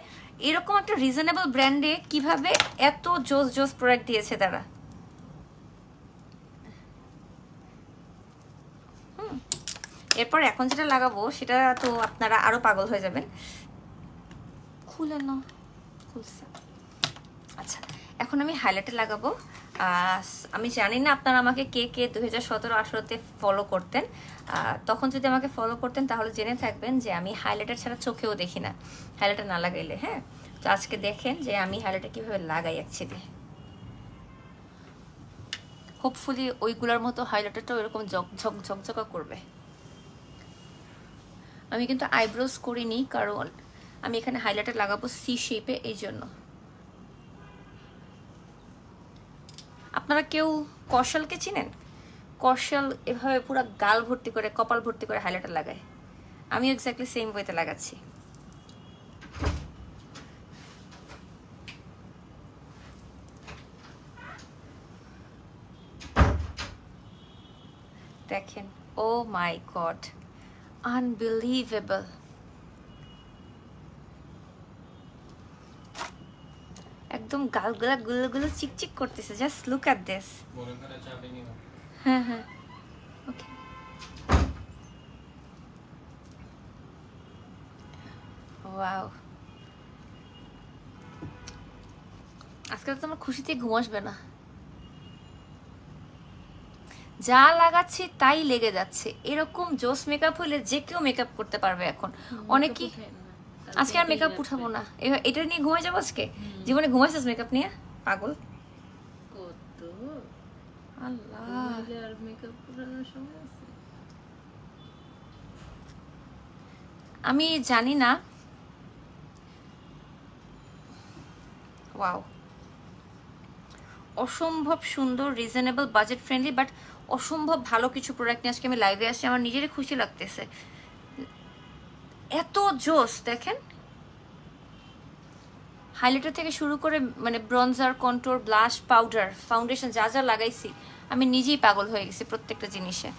এরকম একটা রিজনেবল ব্র্যান্ডে কিভাবে এত জোস জোস প্রোডাক্ট দিয়েছে তারা। এরপর এখন যেটা লাগাবো সেটা তো আপনারা আরো পাগল হয়ে যাবেন। খুলে না, খুলছে। আচ্ছা, এখন আমি হাইলাইটার লাগাবো। আমি জানি না আপনারা আমাকে কে কে 2017-18-তে ফলো করতেন। তখন যদি আমাকে ফলো করতেন তাহলে জেনে থাকবেন যে আমি হাইলাইটার ছাড়া চোখেও দেখি না, হাইলাইটার না লাগাইলে। হ্যাঁ, তো আজকে দেখেন যে আমি হাইলাইটার কিভাবে লাগাই অ্যাকচুয়ালি। হোপফুলি ওইগুলোর মতো হাইলাইটারটাও এরকম ঝকঝক ঝকঝকা করবে। আমি কিন্তু আইব্রোজ করিনি, কারণ আমি এখানে হাইলাইটার লাগাবো সি শেপে, এই জন্য। আপনারা কেউ কৌশলকে চিনেন? কৌশল এভাবে পুরো গাল ভর্তি করে, কপাল ভর্তি করে হাইলাইটার লাগায়। আমি এক্স্যাক্টলি সেম ওয়েতে লাগাচ্ছি। দেখেন, ও মাই গড, আনবিলিভেবল। একদম গালগুলা গুলো চিকচিক করতেছে। Just look at this. হ্যাঁ হ্যাঁ, ওকে। ওয়াও, আজকে তো আমার খুশিতে ঘুম আসবে না। যা লাগাচ্ছি তাই লেগে যাচ্ছে। এরকম জোস মেকআপ হলে যে কেউ মেকআপ করতে পারবে এখন। অনেকেই আজকে আর মেকআপ উঠাবো না, এটা নিয়ে ঘুমাই যাবো আজকে। জীবনে ঘুমাইছিস মেকআপ নিয়ে? পাগল। আমি জানি না। ওয়াও, অসম্ভব সুন্দর, রিজনেবল, বাজেট ফ্রেন্ডলি, বাট অসম্ভব ভালো কিছু প্রোডাক্ট নিয়ে আজকে আমি লাইভে আসছি। আমার নিজেরই খুশি লাগতেছে, এত জোস। দেখেন, হাইলাইটার থেকে শুরু করে মানে ব্রনজার, কন্ট্রোর, ব্লাশ, পাউডার, ফাউন্ডেশন, যা যা লাগাইছি আমি নিজেই পাগল হয়ে গেছি প্রত্যেকটা জিনিসে।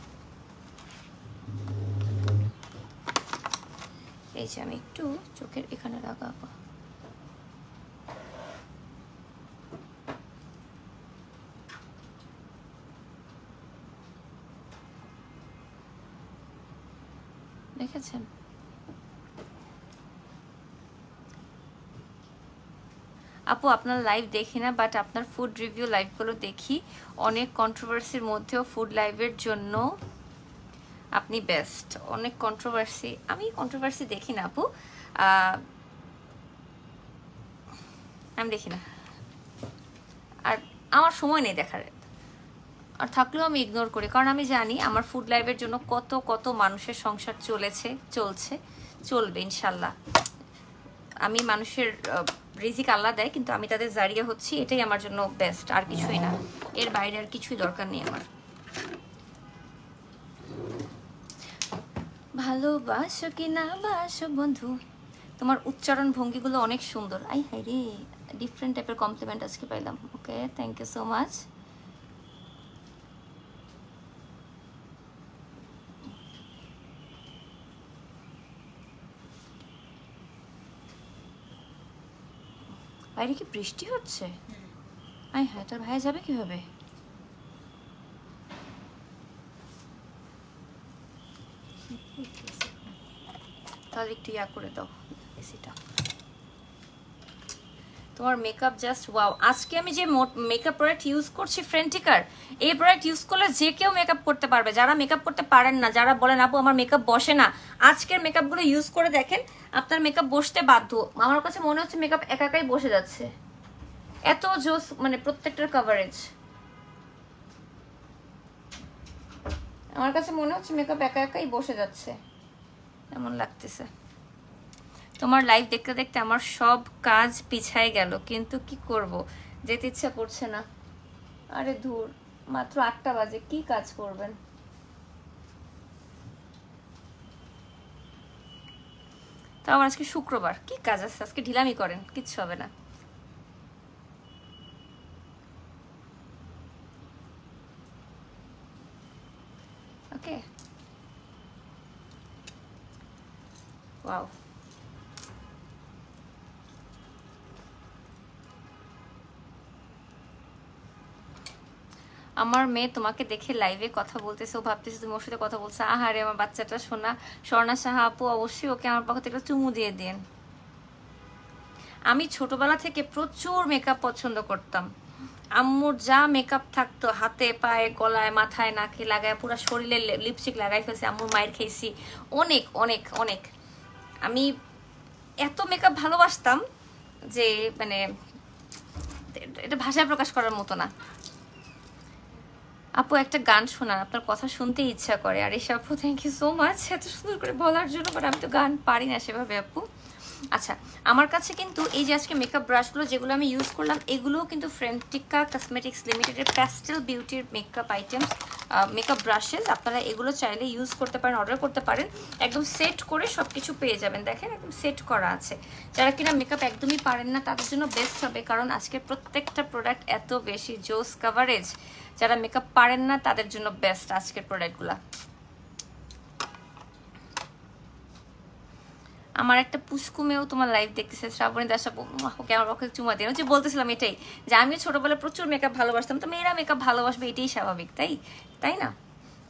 এই যে আমি একটু চোখের এখানে লাগাবো। দেখেছেন? আপু আপনার লাইভ দেখি না, বাট আপনার ফুড রিভিউ লাইভগুলো দেখি। অনেক কন্ট্রোভার্সির মধ্যেও ফুড লাইভের জন্য আপনি বেস্ট। অনেক কন্ট্রোভার্সি, আমি কন্ট্রোভার্সি দেখি না আপু, আমি দেখি না, আর আমার সময় নেই দেখার। আর থাকলেও আমি ইগনোর করি, কারণ আমি জানি আমার ফুড লাইভের জন্য কত কত মানুষের সংসার চলছে, চলবে ইনশাল্লাহ। আমি মানুষের রিজিক আল্লাহ দেয়, কিন্তু আমি তাদের জারিয়া হচ্ছি, এটাই আমার জন্য বেস্ট, আর কিছুই না। এর বাইরে আর কিছুই দরকার নেই আমার। ভালোবাসো কি না বাসো বন্ধু, তোমার উচ্চারণ ভঙ্গিগুলো অনেক সুন্দর। আই হাই রে, ডিফারেন্ট টাইপের কমপ্লিমেন্ট আজকে পাইলাম। ওকে, থ্যাংক ইউ সো মাচ। বাইরে কি বৃষ্টি হচ্ছে? আই হ্যাঁ, তোর ভাইয়া যাবে কিভাবে? তাহলে একটু ইয়া করে দাও এসিটা। তোমার মেকআপ জাস্ট ওয়াও। আজকে আমি যে মেকআপ প্রোডাক্ট ইউজ করছি ফ্রেন্টিকার, এই প্রোডাক্ট ইউজ করলে যে কেউ মেকআপ করতে পারবে। যারা মেকআপ করতে পারেন না, যারা বলেন আপু আমার মেকআপ বসে না, আজকের মেকআপগুলো ইউজ করে দেখেন, আপনার মেকআপ বসতে বাধ্য। আমার কাছে মনে হচ্ছে মেকআপ একা একাই বসে যাচ্ছে, এত জোস মানে প্রত্যেকটার কভারেজ। আমার কাছে মনে হচ্ছে মেকআপ একা একাই বসে যাচ্ছে, এমন লাগতেছে। তোমার লাইভ দেখতে দেখতে আমার সব কাজ পিছায় গেল, কিন্তু কি করব, যেতে ইচ্ছা করছে না। আরে ধুর, মাত্র 8টা বাজে, কি কাজ করবেন? তো আমার আজকে শুক্রবার, কি কাজ আছে? আজকে ঢিলামি করেন, কিচ্ছু হবে না। ওকে, ওয়াও। আমার মেয়ে তোমাকে দেখে লাইভে কথা বলতেছে, ও ভাবতেছে তুমি ওর সাথে কথা বলছো। আহারে আমার বাচ্চাটা সোনা। স্বর্ণা সাহা আপু, অবশ্যই ওকে আমার পক্ষ থেকে চুমু দিয়ে দিন। আমি ছোটবেলা থেকে প্রচুর মেকআপ পছন্দ করতাম। আম্মুর যা মেকআপ থাকতো হাতে পায়ে গলায় মাথায় নাকে লাগায়, পুরো শরীরে লিপস্টিক লাগাই ফেলছি, আম্মুর মায়ের খেয়েছি অনেক অনেক অনেক। আমি এত মেকআপ ভালোবাসতাম যে মানে এটা ভাষায় প্রকাশ করার মতো না। আপু একটা গান শোনান, আপনার কথা শুনতে ইচ্ছা করে। আর এসে আপু থ্যাংক ইউ সো মাচ এত সুন্দর করে বলার জন্য, বাট আমি তো গান পারি না সেভাবে আপু। আচ্ছা, আমার কাছে কিন্তু এই যে আজকে মেকআপ ব্রাশগুলো যেগুলো আমি ইউজ করলাম, এগুলোও কিন্তু ফ্রেন্টিকা কসমেটিক্স লিমিটেডের প্যাস্টেল বিউটির মেকআপ আইটেমস, মেকআপ ব্রাশেস। আপনারা এগুলো চাইলে ইউজ করতে পারেন, অর্ডার করতে পারেন। একদম সেট করে সব কিছু পেয়ে যাবেন, দেখেন একদম সেট করা আছে। যারা কিনা মেকআপ একদমই পারেন না তাদের জন্য বেস্ট হবে, কারণ আজকের প্রত্যেকটা প্রোডাক্ট এত বেশি জোস কাভারেজ। যারা মেকআপ পারেন না তাদের জন্য বেস্ট আজকের প্রোডাক্টগুলো। আমার একটা পুষ্কুমেও তোমার লাইভ দেখতেছে, শ্রাবণী দাস আপু, ওকে আমার পক্ষে চুমা দিন। যে বলতেছিলাম এটাই, যে আমিও ছোটবেলায় প্রচুর মেকআপ ভালোবাসতাম, তো মেয়েরা মেকআপ ভালোবাসবে এটাই স্বাভাবিক, তাই না?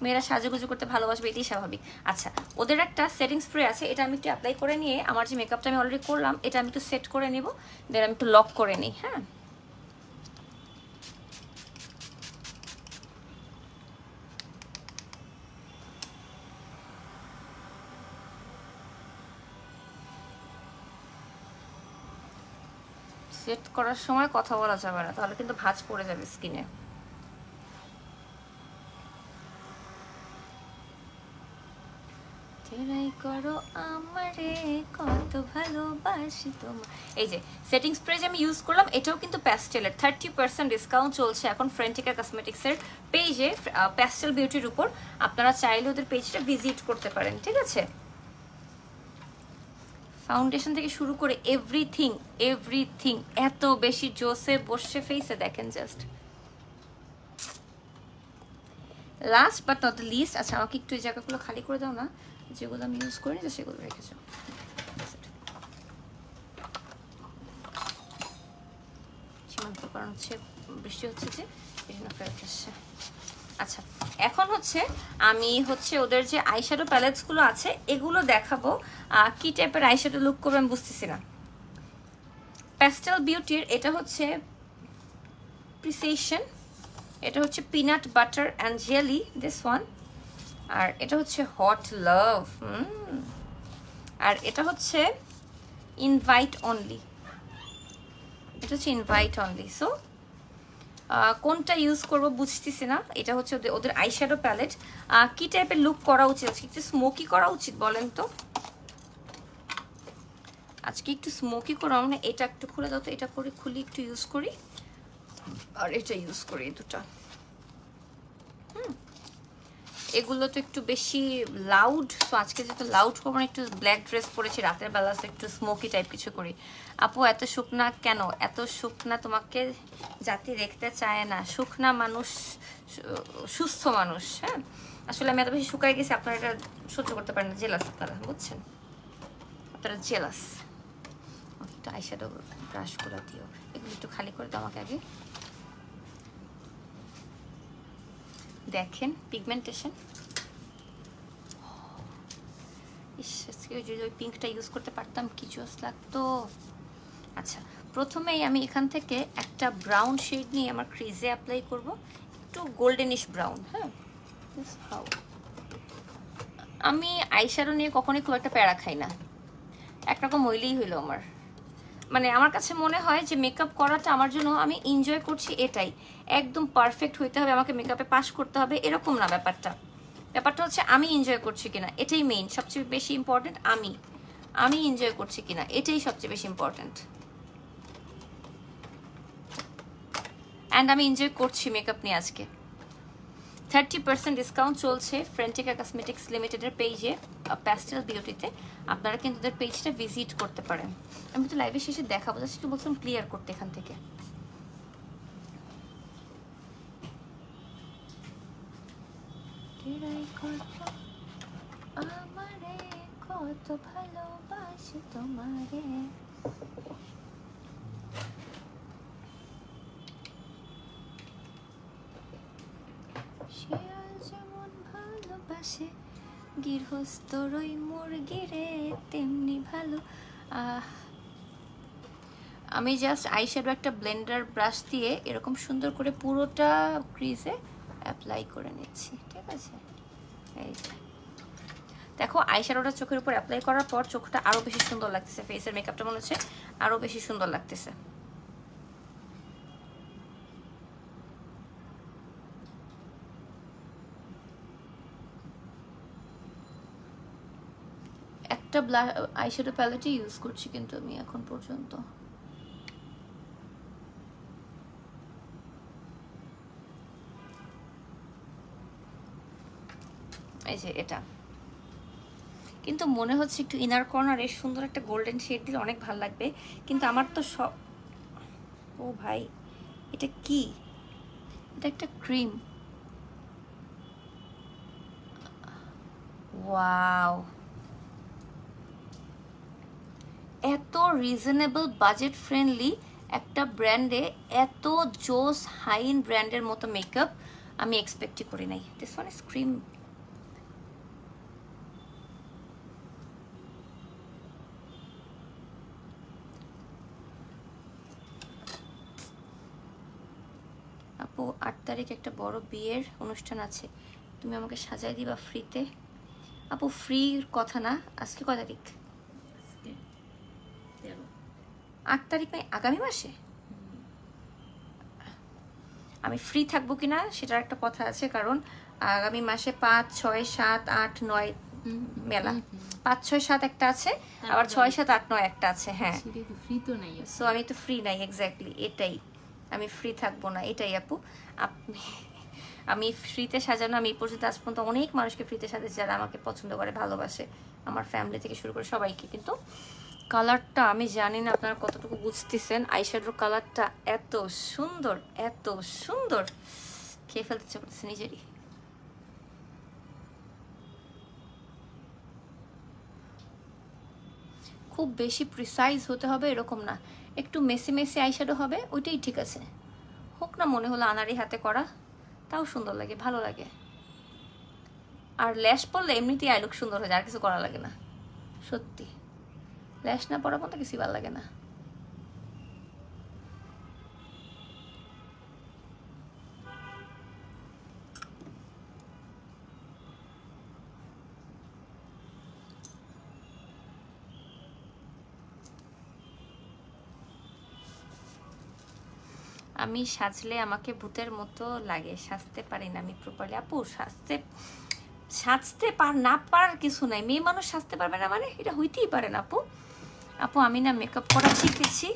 মেয়েরা সাজুগুজু করতে ভালোবাসবে এটাই স্বাভাবিক। আচ্ছা, ওদের একটা সেটিং স্প্রে আছে, এটা আমি একটু অ্যাপ্লাই করে নিয়ে আমার যে মেকআপটা আমি অলরেডি করলাম এটা আমি একটু সেট করে নেব, দেন আমি একটু লক করে নিই। হ্যাঁ, সেট করার সময় কথা বলা যাবে না, তাহলে কিন্তু ভাঁজ পড়ে যাবে স্কিনে। করো আমারে কত ভালোবাসি তোমার। এই যে সেটিং স্প্রে যে আমি ইউজ করলাম, এটাও কিন্তু প্যাস্টেলের। 30% ডিসকাউন্ট চলছে এখন ফ্রেন্টিকা কসমেটিক্সের পেজে প্যাস্টেল বিউটির উপর। আপনারা চাইলে ওদের পেজটা ভিজিট করতে পারেন, ঠিক আছে? ফাউন্ডেশন থেকে শুরু করে এভরিথিং এভরিথিং এত বেশি জোসে বসে ফেসে, দেখেন just. Last but not the least, আচ্ছা আমাকে একটু এই জায়গাগুলো খালি করে দাও না, যেগুলো আমি ইউজ করিনি তো সেগুলো রেখেছো। সীমান্ত কারণ হচ্ছে বৃষ্টি হচ্ছে যে এই জন্য ফেরত আসছে। আচ্ছা, এখন হচ্ছে আমি ওদের যে আইশ্যাডো প্যালেটসগুলো আছে এগুলো দেখাবো। কি টাইপের আইশ্যাডো লুক করবে আমি বুঝতেছি না। প্যাস্টেল বিউটির এটা হচ্ছে প্রিসিশন, এটা হচ্ছে peanut butter and jelly, this one. আর এটা হচ্ছে হট লাভ, আর এটা হচ্ছে ইনভাইট অনলি, এটা হচ্ছে ইনভাইট অনলি। সো কোনটা ইউজ করব বুঝতেছি না। এটা হচ্ছে ওদের আইশ্যাডো প্যালেট। কি টাইপের লুক করা উচিত আজকে? একটু স্মোকি করা উচিত বলেন তো? আজকে একটু স্মোকি করা, মানে এটা একটু খুলে দাও তো, এটা করে খুলি একটু ইউজ করি, আর এটা ইউজ করি, এই দুটা। এগুলো তো একটু বেশি লাউড, সো আজকে যেহেতু লাউড করবো না, একটু ব্ল্যাক ড্রেস পরেছি রাতের বেলা, একটু স্মোকি টাইপ কিছু করি। আপু এত শুকনা কেন? এত শুকনা তোমাকে জাতি দেখতে চায় না। শুকনা মানুষ সুস্থ মানুষ। হ্যাঁ, আসলে আমি এত বেশি শুকাই গেছি, আপনারা এটা সহ্য করতে পারেন না, জেলাস আপনারা, বুঝছেন? আপনারা জেলাস। একটু আইশ্যাডো ব্রাশ করে দিও, এগুলো একটু খালি করে দাও আমাকে আগে। দেখেন পিগমেন্টেশন, যদি ওই পিঙ্কটা ইউজ করতে পারতাম কি জোস লাগতো। আচ্ছা, প্রথমেই আমি এখান থেকে একটা ব্রাউন শেড নিয়ে আমার ক্রিজে অ্যাপ্লাই করব, একটু গোল্ডেনিশ ব্রাউন। হ্যাঁ, আমি আইশ্যাডো নিয়ে কখনোই খুব একটা প্যারা খাই না, একরকম হইলেই হইলো আমার। মানে আমার কাছে মনে হয় যে মেকআপ করাটা আমার জন্য, আমি এনজয় করছি এটাই, একদম পারফেক্ট হইতে হবে, আমাকে মেকআপে পাস করতে হবে এরকম না ব্যাপারটা। ব্যাপারটা হচ্ছে আমি এনজয় করছি কিনা, এটাই মেইন, সবচেয়ে বেশি ইম্পর্টেন্ট। আমি এনজয় করছি কিনা এটাই সবচেয়ে বেশি ইম্পর্টেন্ট। অ্যান্ড আমি এনজয় করছি মেকআপ নিয়ে। আজকে 30% ডিসকাউন্ট চলছে ফ্রেন্টিকা কসমেটিক্স লিমিটেডের পেজে, প্যাস্টেল বিউটিতে। আপনারা কিন্তু ওদের পেজটা ভিজিট করতে পারেন। আমি তো লাইভে শেষে দেখাবো, জাস্ট একটু বলছিলাম ক্লিয়ার করতে এখান থেকে। আমারে কত ভালোবাসি তোমারে, শিয়াল যেমন ভালোবাসে গৃহস্থর ওই মুরগিরে তেমনি ভালো। আমি জাস্ট আইশ্যাডো একটা ব্লেন্ডার ব্রাশ দিয়ে এরকম সুন্দর করে পুরোটা ক্রিজে অ্যাপ্লাই করে নিচ্ছি, ঠিক আছে? এই যে দেখো, আইশ্যাডোটা চোখের উপর অ্যাপ্লাই করার পর চোখটা আরো বেশি সুন্দর লাগতেছে, ফেসের মেকআপটা মনে হচ্ছে আরো বেশি সুন্দর লাগতেছে। একটা আইশ্যাডো প্যালেটই ইউজ করছি কিন্তু আমি এখন পর্যন্ত। এই যে এটা কিন্তু মনে হচ্ছে একটু ইনার কর্নারে সুন্দর একটা গোল্ডেন শেড দিলে অনেক ভালো লাগবে, কিন্তু আমার তো সব, ও ভাই এটা কি, এটা একটা ক্রিম। ওয়াও, এত রিজনেবল বাজেট ফ্রেন্ডলি একটা ব্র্যান্ডে এত জোস হাইন ব্র্যান্ডের মতো মেকআপ আমি এক্সপেক্টই করি নাই। This one is cream. আপু 8 তারিখ একটা বড় বিয়ের অনুষ্ঠান আছে, তুমি আমাকে সাজাই দিবা ফ্রিতে? আপু ফ্রির কথা না, আজকে কয় তারিখ? 8 তারিখ মানে আগামী মাসে। আমি ফ্রি থাকবো কিনা সেটার একটা কথা আছে, কারণ আগামী মাসে 5, 6, 7, 8, 9 মেলা, 5, 6, 7 একটা আছে, আবার 6, 7, 8, 9 একটা আছে। হ্যাঁ, ফ্রি তো নাই, সো আমি তো ফ্রি নাই, এক্স্যাক্টলি এটাই, আমি ফ্রি থাকবো না এটাই আপু। আপনি, আমি ফ্রিতে সাজানো, আমি এই পর্যন্ত আজ পর্যন্ত অনেক মানুষকে ফ্রিতে সাজাচ্ছি যারা আমাকে পছন্দ করে, ভালোবাসে, আমার ফ্যামিলি থেকে শুরু করে সবাইকে। কিন্তু কালারটা আমি জানি না আপনারা কতটুকু বুঝতেছেন, আইশ্যাডোর কালারটা এত সুন্দর, এত সুন্দর, খেয়ে ফেলতে ইচ্ছা করতেছে নিজেরই। খুব বেশি প্রিসাইজ হতে হবে এরকম না, একটু মেসি মেসি আইশ্যাডো হবে, ওইটাই ঠিক আছে। হোক না মনে হলো আনারি হাতে করা, তাও সুন্দর লাগে, ভালো লাগে। আর ল্যাশ পরলে এমনিতেই আই লুক সুন্দর হয়ে যায়, আর কিছু করা লাগে না। সত্যি ল্যাশ না পরা পর্যন্ত কিছু ভালো লাগে না। আমি সাজলে আমাকে ভূতের মতো লাগে, সাজতে পারি না আমি প্রপারলি। আপু সাজতে না পারার কিছু নাই, মেয়ে মানুষ সাজতে পারবে না মানে এটা হইতেই পারে না আপু। আপু আমি না মেকআপ করা শিখেছি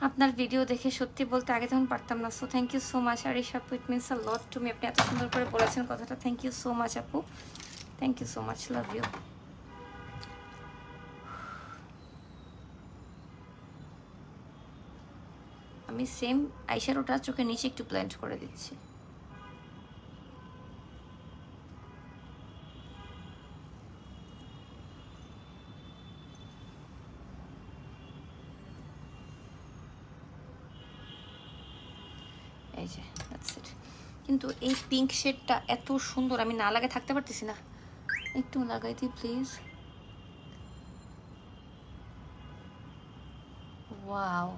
আপনার ভিডিও দেখে, সত্যি বলতে আগে তখন পারতাম না। So thank you so much. আর এইসব it means a lot to me, আপনি এত সুন্দর করে বলেছেন কথাটা, থ্যাংক ইউ সো মাচ আপু, thank you so much, love you. আমি সেম আইশ্যাডোটা চোখের নিচে একটু ব্লেন্ড করে দিচ্ছি। এই যে দ্যাটস ইট। কিন্তু এই পিঙ্ক শেডটা এত সুন্দর, আমি না লাগে থাকতে পারতেছি না, একটু লাগাই দিই প্লিজ। ওয়াও,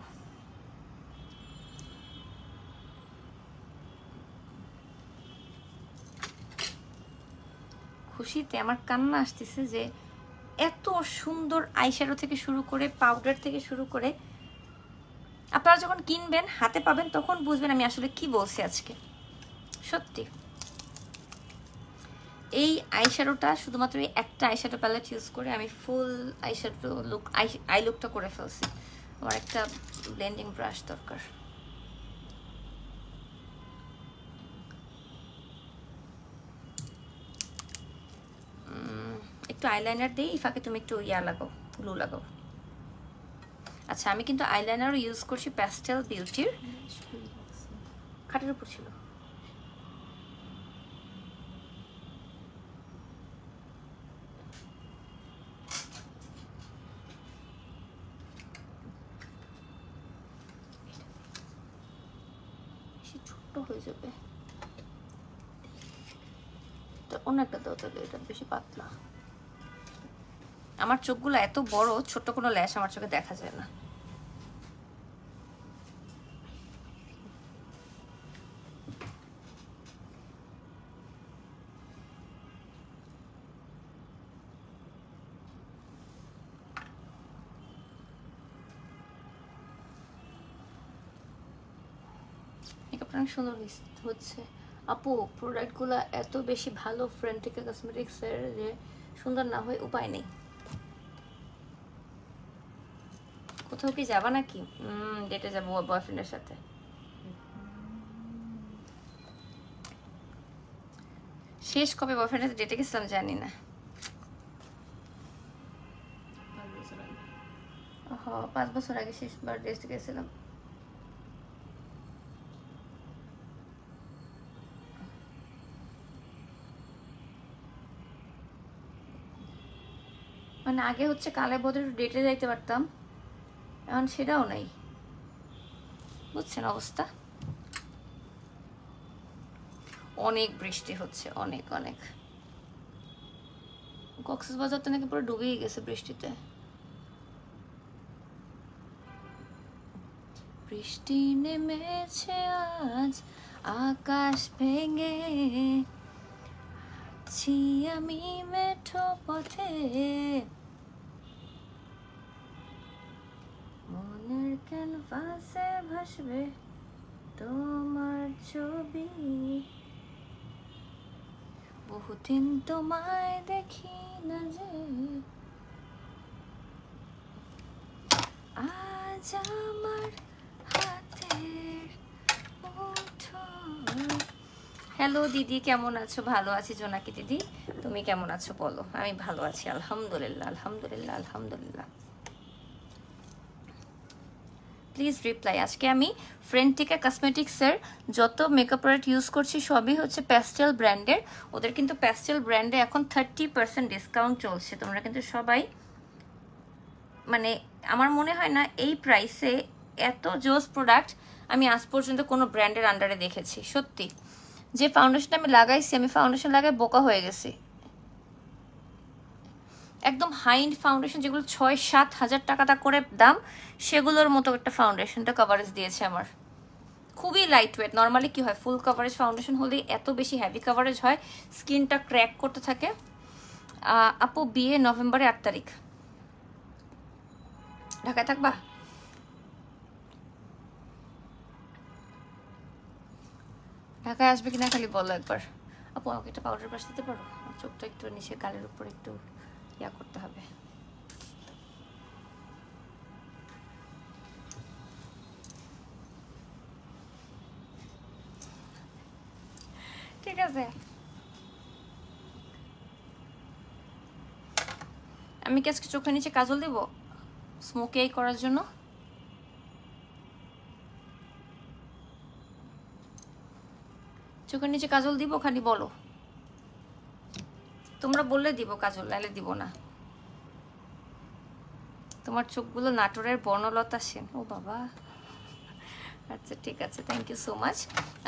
খুশিতে আমার কান্না আসতেছে যে এত সুন্দর আইশ্যাডো থেকে শুরু করে পাউডার থেকে শুরু করে আপনারা যখন কিনবেন হাতে পাবেন তখন বুঝবেন আমি আসলে কি বলছি আজকে। সত্যি এই আইশ্যাডোটা শুধুমাত্র একটা আইশ্যাডো প্যালেট ইউজ করে আমি ফুল আইশ্যাডো লুক আই লুকটা করে ফেলছি। আমার একটা ব্লেন্ডিং ব্রাশ দরকার। একটু আইলাইনার দিই, ইফাকে তুমি একটু ইয়া লাগাও, গ্লু লাগাও। আচ্ছা আমি কিন্তু আইলাইনারও ইউজ করছি প্যাস্টেল বিউটির। খাটের উপর ছিল। ছোট্ট হয়ে যাবে, অন্য একটা দাও তাহলে, এটা বেশি পাতলা। আমার চোখগুলো এত বড়, ছোট কোনো ল্যাশ আমার চোখে দেখা যায় না। মেকআপটা অনেক সুন্দর হচ্ছে আপু। প্রোডাক্টগুলো এত বেশি ভালো ফ্রেন্টিকা কসমেটিক্সের যে সুন্দর না হয় উপায় নেই। কোথাও কি যাবা নাকি? ডেটে যাবো বয়ফ্রেন্ডের সাথে। শেষ কবে বয়ফ্রেন্ডের সাথে ডেটে গেছিলাম জানি না। 5 বছর আগে শেষবার ডেটে গেছিলাম। মানে আগে হচ্ছে কালে বদলে ডেটে যাইতে পারতাম, এখন সেটাও নাই। বুঝছেন অবস্থা? অনেক বৃষ্টি হচ্ছে, অনেক অনেক। কক্সবাজার তো নাকি পুরো ডুবেই গেছে বৃষ্টিতে। বৃষ্টি নেমেছে আজ আকাশ ভেঙে, ছি আমি মেঠো পথে, মনের ক্যানভাসে ভাসবে তোমার ছবি, বহুদিন তোমায় দেখি না যে, আজ আমার হাতের মুঠোয়। হ্যালো দিদি, কেমন আছো? ভালো আছি জোনাকি দিদি, তুমি কেমন আছো বলো? আমি ভালো আছি আলহামদুলিল্লাহ, আলহামদুলিল্লাহ, আলহামদুলিল্লাহ। Please reply. আজকে আমি ফ্রেন্টিকা কসমেটিক্সের যত মেকআপ প্রোডাক্ট ইউজ করছি সবই হচ্ছে প্যাস্টেল ব্র্যান্ডের। ওদের কিন্তু প্যাস্টেল ব্র্যান্ডে এখন 30% ডিসকাউন্ট চলছে। তোমরা কিন্তু সবাই, মানে আমার মনে হয় না এই প্রাইসে এত জোস প্রোডাক্ট আমি আজ পর্যন্ত কোনো ব্র্যান্ডের আন্ডারে দেখেছি। সত্যি যে ফাউন্ডেশন আমি লাগাইছি, আমি ফাউন্ডেশন লাগাই বোকা হয়ে গেছি। একদম হাই এন্ড ফাউন্ডেশন যেগুলো 6-7 হাজার টাকা করে দাম, সেগুলোর মতো একটা ফাউন্ডেশনটা কভারেজ দিয়েছে আমার। খুবই লাইট ওয়েট। নর্মালি কি হয়, ফুল কভারেজ ফাউন্ডেশন হলেই এত বেশি হেভি কভারেজ হয়, স্কিনটা ক্র্যাক করতে থাকে। আপু বিয়ে নভেম্বরে 8 তারিখ। ঢাকায় থাকবা? ঢাকায় আসবে কিনা খালি বলো একবার। আপু আমাকে একটা পাউডার ব্রাশ দিতে পারো? চোখটা একটু নিচে গালের উপর একটু ইয়া করতে হবে। ঠিক আছে, আমি কি আজকে চোখের নিচে কাজল দেব স্মোকি আই করার জন্য? চোখের নিচে কাজল দিব? খালি বলো, তোমরা বললে দিব কাজল, নাইলে দিব না। তোমার চোখগুলো নাটোরের বর্ণলতা সেন। ও বাবা, আচ্ছা ঠিক আছে, থ্যাংক ইউ সো মাচ।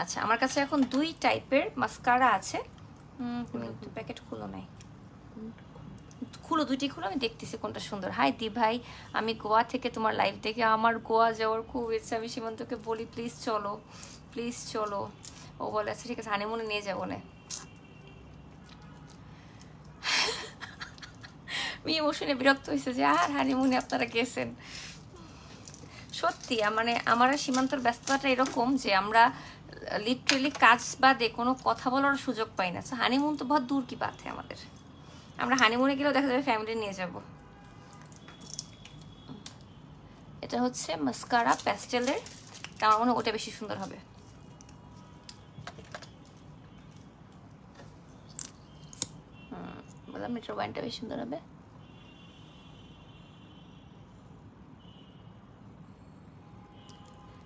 আচ্ছা আমার কাছে এখন 2 টাইপের মাস্কারা আছে। তুমি প্যাকেট খুলো নাই, খুলো, দুইটি খুলো, আমি দেখতেছি কোনটা সুন্দর। হাই দি ভাই, আমি গোয়া থেকে তোমার লাইভ দেখে আমার গোয়া যাওয়ার খুব ইচ্ছা। আমি সীমান্তকে বলি প্লিজ চলো, প্লিজ চলো। ও বলে আচ্ছা ঠিক আছে, হানিমুনে নিয়ে যাবো না। মেয়ে শুনে বিরক্ত হয়েছে যে আর হানিমুনে আপনারা গেছেন। সত্যি মানে আমার সীমান্তর ব্যস্ততাটা এরকম যে আমরা লিটারেলি কাজ বাদে কোনো কথা বলার সুযোগ পাই না। হানিমুন তো বহুত দূর কি বাতে আমাদের। আমরা হানিমুনে গেলেও দেখা যাবে ফ্যামিলি নিয়ে যাব। এটা হচ্ছে মাস্কারা প্যাস্টেলের, আমার মনে হয় ওটা বেশি সুন্দর হবে। বললাম মেট্রো ওয়াইনটা বেশি সুন্দর হবে।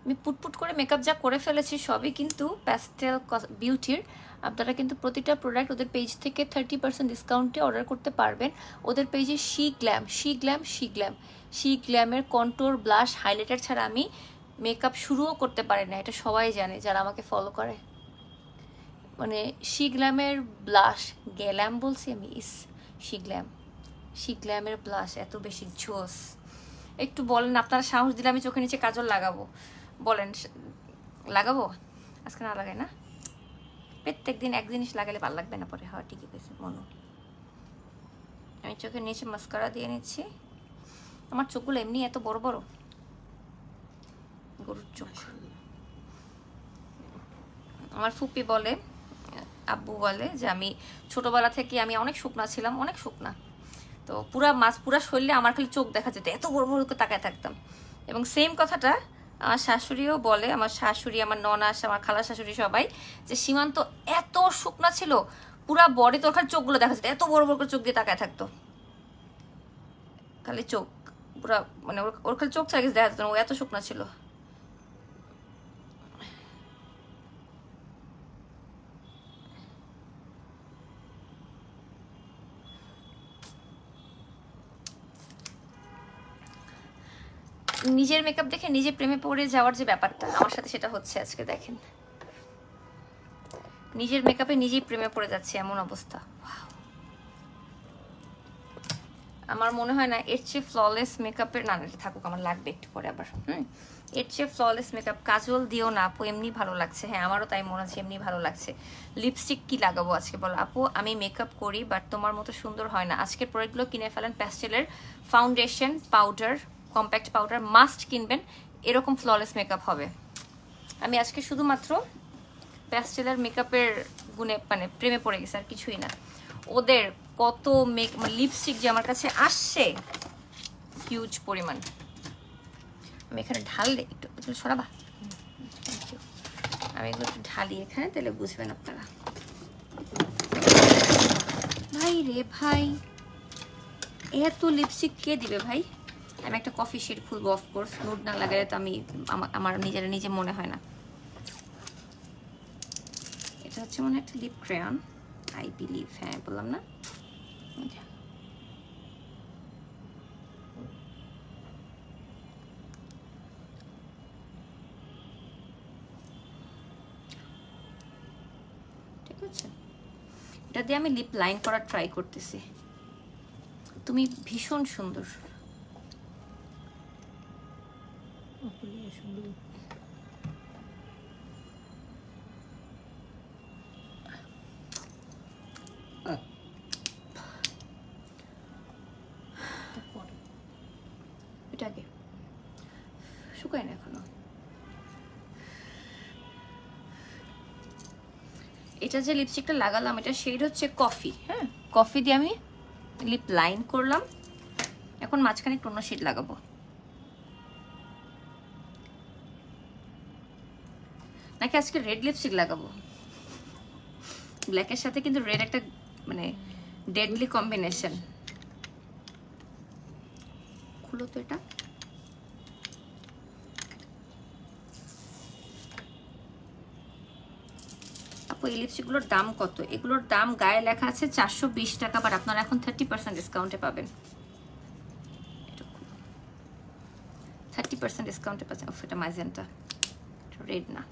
আমি পুটপুট করে মেকআপ যা করে ফেলেছি সবই কিন্তু প্যাস্টেল বিউটির। আপনারা কিন্তু প্রতিটা প্রোডাক্ট ওদের পেজ থেকে 30% ডিসকাউন্টে অর্ডার করতে পারবেন। ওদের পেজে শি গ্ল্যামের কন্ট্রোর, ব্লাশ, হাইলাইটার ছাড়া আমি মেকআপ শুরুও করতে পারি না, এটা সবাই জানে যারা আমাকে ফলো করে। মানে শি গ্ল্যামের ব্লাশ, গ্ল্যাম বলছি আমি, শি গ্ল্যামের ব্লাশ এত বেশি জোস। একটু বলেন আপনারা, সাহস দিলে আমি চোখের নিচে কাজল লাগাবো, বলেন লাগাবো? আজকে না লাগাই না, প্রত্যেক দিন এক জিনিস লাগালে ভালো লাগবে না পরে। হ্যাঁ ঠিকই পেয়েছে মনে। আমি চোখের নিচে মাস্কারা দিয়ে নিচ্ছি। আমার চোখগুলো এমনি এত বড় বড়, গরুর চোখ। আমার ফুপি বলে, আব্বু বলে যে আমি ছোটবেলা থেকে আমি অনেক শুকনা ছিলাম, অনেক শুকনা। তো পুরা শরীরে আমার খালি চোখ দেখা যেত, এত বড় বড় করে তাকায় থাকতাম। এবং সেম কথাটা আমার শাশুড়িও বলে, আমার শাশুড়ি, আমার ননাস, আমার খালা শাশুড়ি সবাই, যে সীমান্ত এত শুকনা ছিল, পুরা বডি তোর খালি চোখগুলো দেখা যেত, এত বড় বড় করে চোখ দিয়ে তাকায় থাকতো, খালি চোখ পুরা, মানে ওর খালি চোখ ছাড়া কিছু দেখা যেত না, ও এত শুকনা ছিল। নিজের মেকআপ দেখে নিজে প্রেমে পড়ে যাওয়ার যে ব্যাপারটা আমার সাথে, সেটা হচ্ছে আজকে। দেখেন নিজের মেকআপে নিজেই প্রেমে পড়ে যাচ্ছে, এমন অবস্থা। আমার মনে হয় না এর চেয়ে ফ্ললেস মেকআপের, না থাকুক, আমার লাগবে একটু পরে আবার। এর চেয়ে ফ্ললেস মেকআপ কাজল দিও না আপু, এমনি ভালো লাগছে। হ্যাঁ আমারও তাই মনে হচ্ছে, এমনি ভালো লাগছে। লিপস্টিক কি লাগাবো আজকে বলো? আপু আমি মেকআপ করি বাট তোমার মতো সুন্দর হয় না। আজকের প্রোডাক্টগুলো কিনে ফেলেন। প্যাস্টেলের foundation powder, compact powder must কিনবেন, এরকম ফ্ললেস মেকআপ হবে। আমি আজকে শুধুমাত্র প্যাস্টেলের মেকআপের গুণে মানে প্রেমে পড়ে গেছে, আর কিছুই না। ওদের কত লিপস্টিক যে আমার কাছে আসছে হিউজ পরিমাণ। আমি এখানে ঢাললে একটু সরাবা, আমি এগুলো একটু ঢালি এখানে, তাহলে বুঝবেন আপনারা। ভাই রে ভাই, এত লিপস্টিক কে দিবে ভাই? আমি একটা কফি শেড খুলবো, অফকোর্স নুড না লাগালে তো আমি আমার নিজে মনে হয় না। এটা হচ্ছে মনে হয় একটা লিপ ক্রেয়ন, আই বিলিভ। হ্যাঁ বললাম না? ঠিক আছে, এটা দিয়ে আমি লিপ লাইন করার ট্রাই করতেছি। তুমি ভীষণ সুন্দর। এটাকে শুকায় না এখনো। এটা যে লিপস্টিকটা লাগালাম, এটা শেড হচ্ছে কফি। হ্যাঁ কফি দিয়ে আমি লিপ লাইন করলাম। এখন মাঝখানে একটু অন্য শেড লাগাবো। নাকি আজকে রেড লিপস্টিক লাগাবো? ব্ল্যাকের সাথে কিন্তু রেড একটা মানে ডেডলি কম্বিনেশন। খুলো তো এটা। আপু এই লিপস্টিকগুলোর দাম কত? এগুলোর দাম গায়ে লেখা আছে 420 টাকা, বাট আপনারা এখন 30% ডিসকাউন্টে পাবেন। 30% ডিসকাউন্টে পাচ্ছেন। এটা ম্যাজেন্টা, রেড না।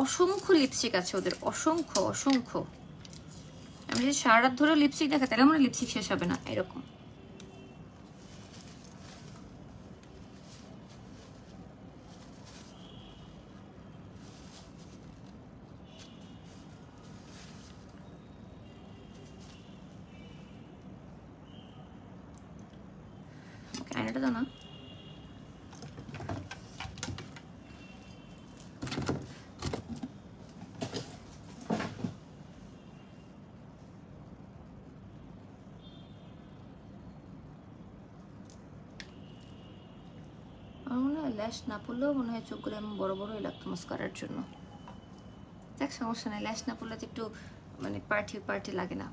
অসংখ্য লিপস্টিক আছে ওদের, অসংখ্য। আমি যদি সারা রাত ধরে লিপস্টিক দেখা তাহলে মনে লিপস্টিক শেষ হবে না, এরকম। আয়নাটা দাও না। ল্যাশ না পড়লেও মনে হয় চোখগুলো এমন বড় বড়ই লাগতো মাস্কারার জন্য। দেখ সমস্যা নাই, ল্যাশ না পড়লে তো একটু মানে পার্টি পার্টি লাগে না।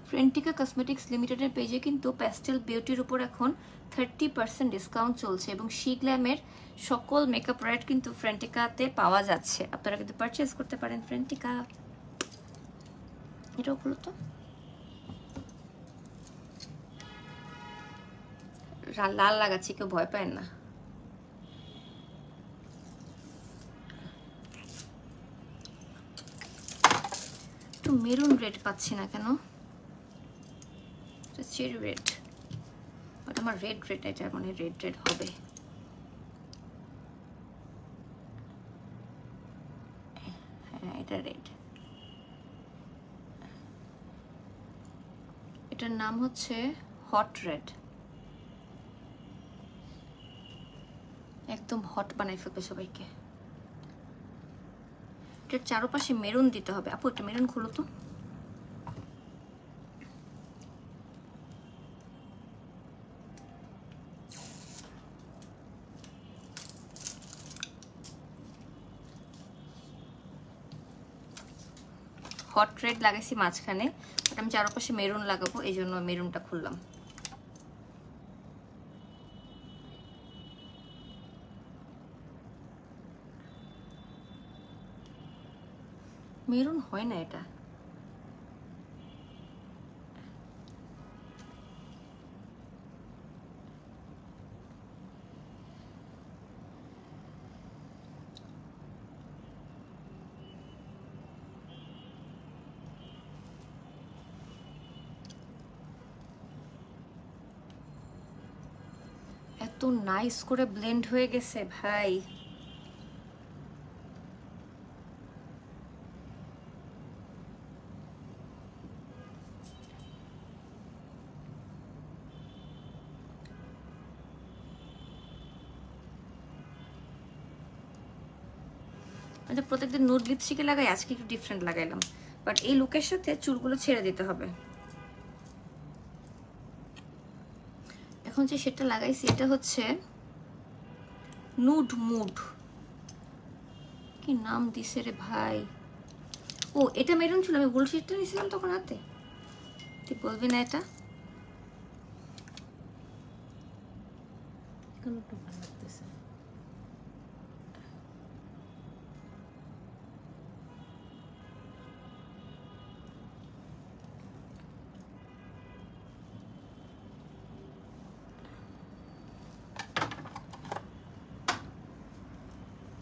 ফ্রেন্টিকা কসমেটিক্স লিমিটেডের পেজে কিন্তু প্যাস্টেল বিউটির উপর এখন 30% ডিসকাউন্ট চলছে এবং শি গ্ল্যামের সকল মেকআপ প্রোডাক্ট কিন্তু ফ্রেন্টিকাতে পাওয়া যাচ্ছে। আপনারা কিন্তু পারচেজ করতে পারেন ফ্রেন্টিকা। এটাও খুলো তো। লাল লাগাচ্ছি, কেউ ভয় পায় না। একটু মেরুন রেড পাচ্ছি না কেন? চেরি রেড, বাট আমার রেড রেড, এটা মানে রেড রেড হবে। হ্যাঁ এটা রেড। এটার নাম হচ্ছে হট রেড। একদম হট বানাই ফেলবে সবাইকে। এটার চারপাশে মেরুন দিতে হবে। আপু একটা মেরুন খুলো তো। হট রেড লাগাইছি মাঝখানে, বাট আমি চারপাশে মেরুন লাগাবো, এই জন্য মেরুনটা খুললাম। মেরুন হয় না এটা। এত নাইস করে ব্লেন্ড হয়ে গেছে ভাই। প্রত্যেকদিন নুড লিপস্টিকে লাগাই, আজকে একটু ডিফারেন্ট লাগাইলাম, বাট এই লুকের সাথে চুলগুলো ছেড়ে দিতে হবে। এখন যে সেটা লাগাইছি এটা হচ্ছে নুড মুড, কি নাম দিছে রে ভাই। ও এটা মেরুন ছিল, আমি ভুল শেডটা নিয়েছিলাম তখন হাতে। তুই বলবি না এটা?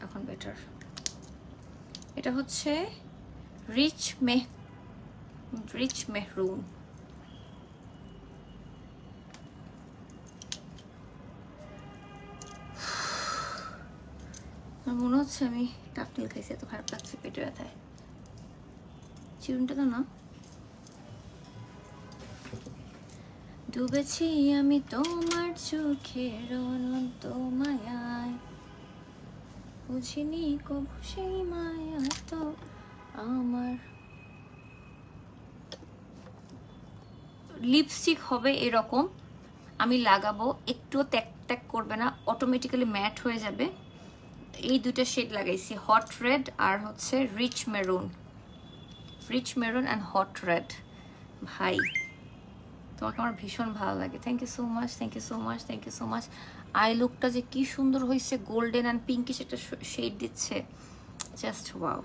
এখন বেটার। এটা হচ্ছে রিচ মেহরুন। আমার মনে হচ্ছে আমি টাকনিল খাইছি, এত খারাপ লাগছে পেটে ব্যথায়। চিরুনটা তো না। ডুবেছি আমি তোমার চোখের অনন্ত মায়ায়, বুঝিনি কবু সেই মায়া তো আমার। লিপস্টিক হবে এরকম, আমি লাগাবো, একটু ট্যাক ট্যাক করবে না, অটোমেটিক্যালি ম্যাট হয়ে যাবে। এই দুটো শেড লাগাইছি, হট রেড আর হচ্ছে rich maroon and hot red. ভাই তোমাকে আমার ভীষণ ভালো লাগে। Thank you so much, thank you so much, thank you so much. Eye লুকটা যে কি সুন্দর হয়েছে, গোল্ডেন অ্যান্ড পিঙ্কিশ একটা শেড দিচ্ছে, জাস্ট ওয়াও।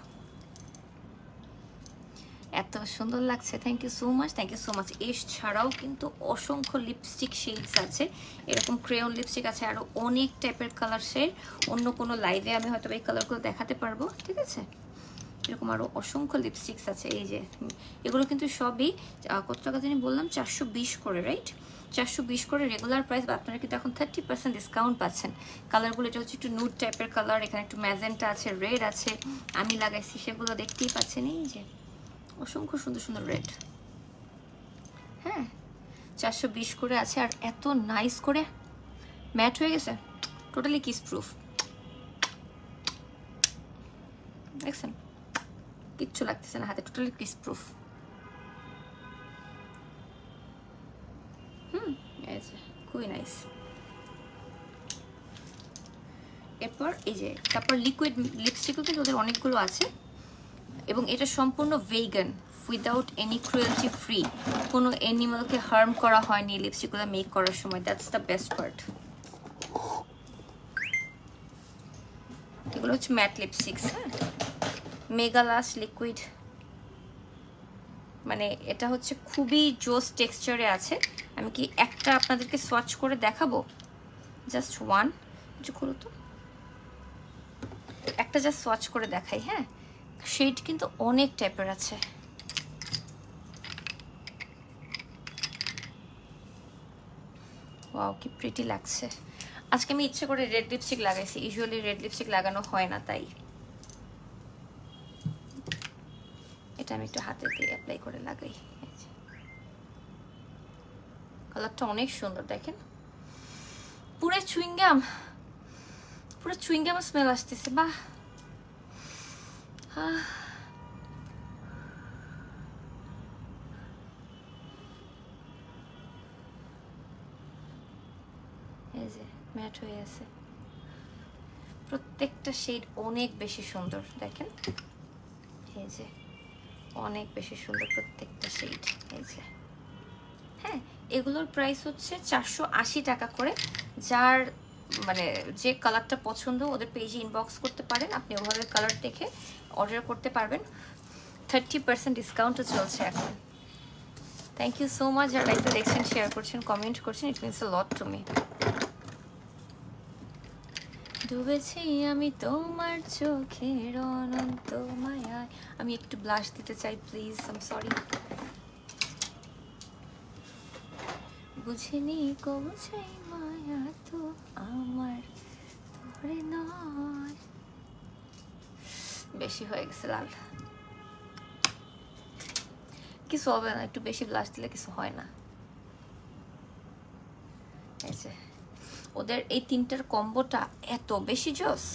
এত সুন্দর লাগছে, thank you so much, thank you so much. এছাড়াও কিন্তু অসংখ্য লিপস্টিক শেডস আছে, এরকম ক্রেয়ন লিপস্টিক আছে, আরও অনেক টাইপের কালার শেড। অন্য কোনো লাইভে আমি হয়তো এই কালারগুলো দেখাতে পারবো, ঠিক আছে? এরকম আরও অসংখ্য লিপস্টিক্স আছে। এই যে এগুলো কিন্তু সবই কত টাকা জানি বললাম, 420 করে, রাইট? 420 করে রেগুলার প্রাইস, বা আপনারা কিন্তু এখন 30% ডিসকাউন্ট পাচ্ছেন। কালারগুলো এটা হচ্ছে একটু নুড টাইপের কালার, এখানে একটু ম্যাজেন্টা আছে, রেড আছে, আমি লাগাইছি সেগুলো দেখতেই পাচ্ছেন। এই যে অসংখ্য সুন্দর সুন্দর রেড, হ্যাঁ 420 করে আছে। আর এত নাইস করে ম্যাট হয়ে গেছে, টোটালি কিস প্রুফ, দেখছেন? কিচ্ছু লাগতেছে না হাতে, টোটালি কিস প্রুফ। খুবই নাইস। এরপর এই যে তারপর লিকুইড লিপস্টিকও কিন্তু ওদের অনেকগুলো আছে, এবং এটা সম্পূর্ণ vegan, without any cruelty free, কোনো অ্যানিমালকে হার্ম করা হয়নি লিপস্টিকগুলো মেক করার সময়। That's the best part. এগুলো হচ্ছে ম্যাট লিপস্টিক্স, হ্যাঁ, মেগালাস লিকুইড, মানে এটা হচ্ছে খুবই জোস টেক্সচারে আছে। আমি কি একটা আপনাদেরকে সোয়াচ করে দেখাবো, জাস্ট ওয়ান, একটু খুলো তো, একটা জাস্ট সোয়াচ করে দেখাই, হ্যাঁ। শেড কিন্তু অনেক টাইপের আছে, ওয়াও কি প্রিটি লাগছে। আজকে আমি ইচ্ছে করে রেড লিপস্টিক লাগাইছি, ইউজুয়ালি রেড লিপস্টিক লাগানো হয় না, তাই এটা আমি একটু হাতে দিয়ে অ্যাপ্লাই করে লাগাই। কালারটা অনেক সুন্দর, দেখেন পুরো চুইংগাম, পুরো চুইংগাম স্মেল আসতেছে, বাহ। এই যে ম্যাট হয়ে আছে, প্রত্যেকটা শেড অনেক বেশি সুন্দর, দেখেন এই যে অনেক বেশি সুন্দর প্রত্যেকটা শেড। এই যে হ্যাঁ, এগুলোর প্রাইস হচ্ছে 480 টাকা করে। যার মানে যে কালারটা পছন্দ ওদের পেজে ইনবক্স করতে পারেন, আপনি ওভাবে কালার দেখে অর্ডার করতে পারবেন। 30% ডিসকাউন্টও চলছে এখন। থ্যাংক ইউ সো মাচ যারা লাইভটা দেখছেন, শেয়ার করছেন, কমেন্ট করছেন, it means a lot to me. ডুবেছি আমি তোমার চোখের অনন্ত মায়ায়। আমি একটু ব্লাশ দিতে চাই প্লিজ, আই এম সরি। বুঝিনি কবু চাই মায়া তো আমার তোরে নয়। বেশি হয়ে গেছে লাল, কিছু হবে না, একটু বেশি ব্লাশ দিলে কিছু হয় না। এই যে ওদের এই তিনটার কম্বোটা এত বেশি জোস।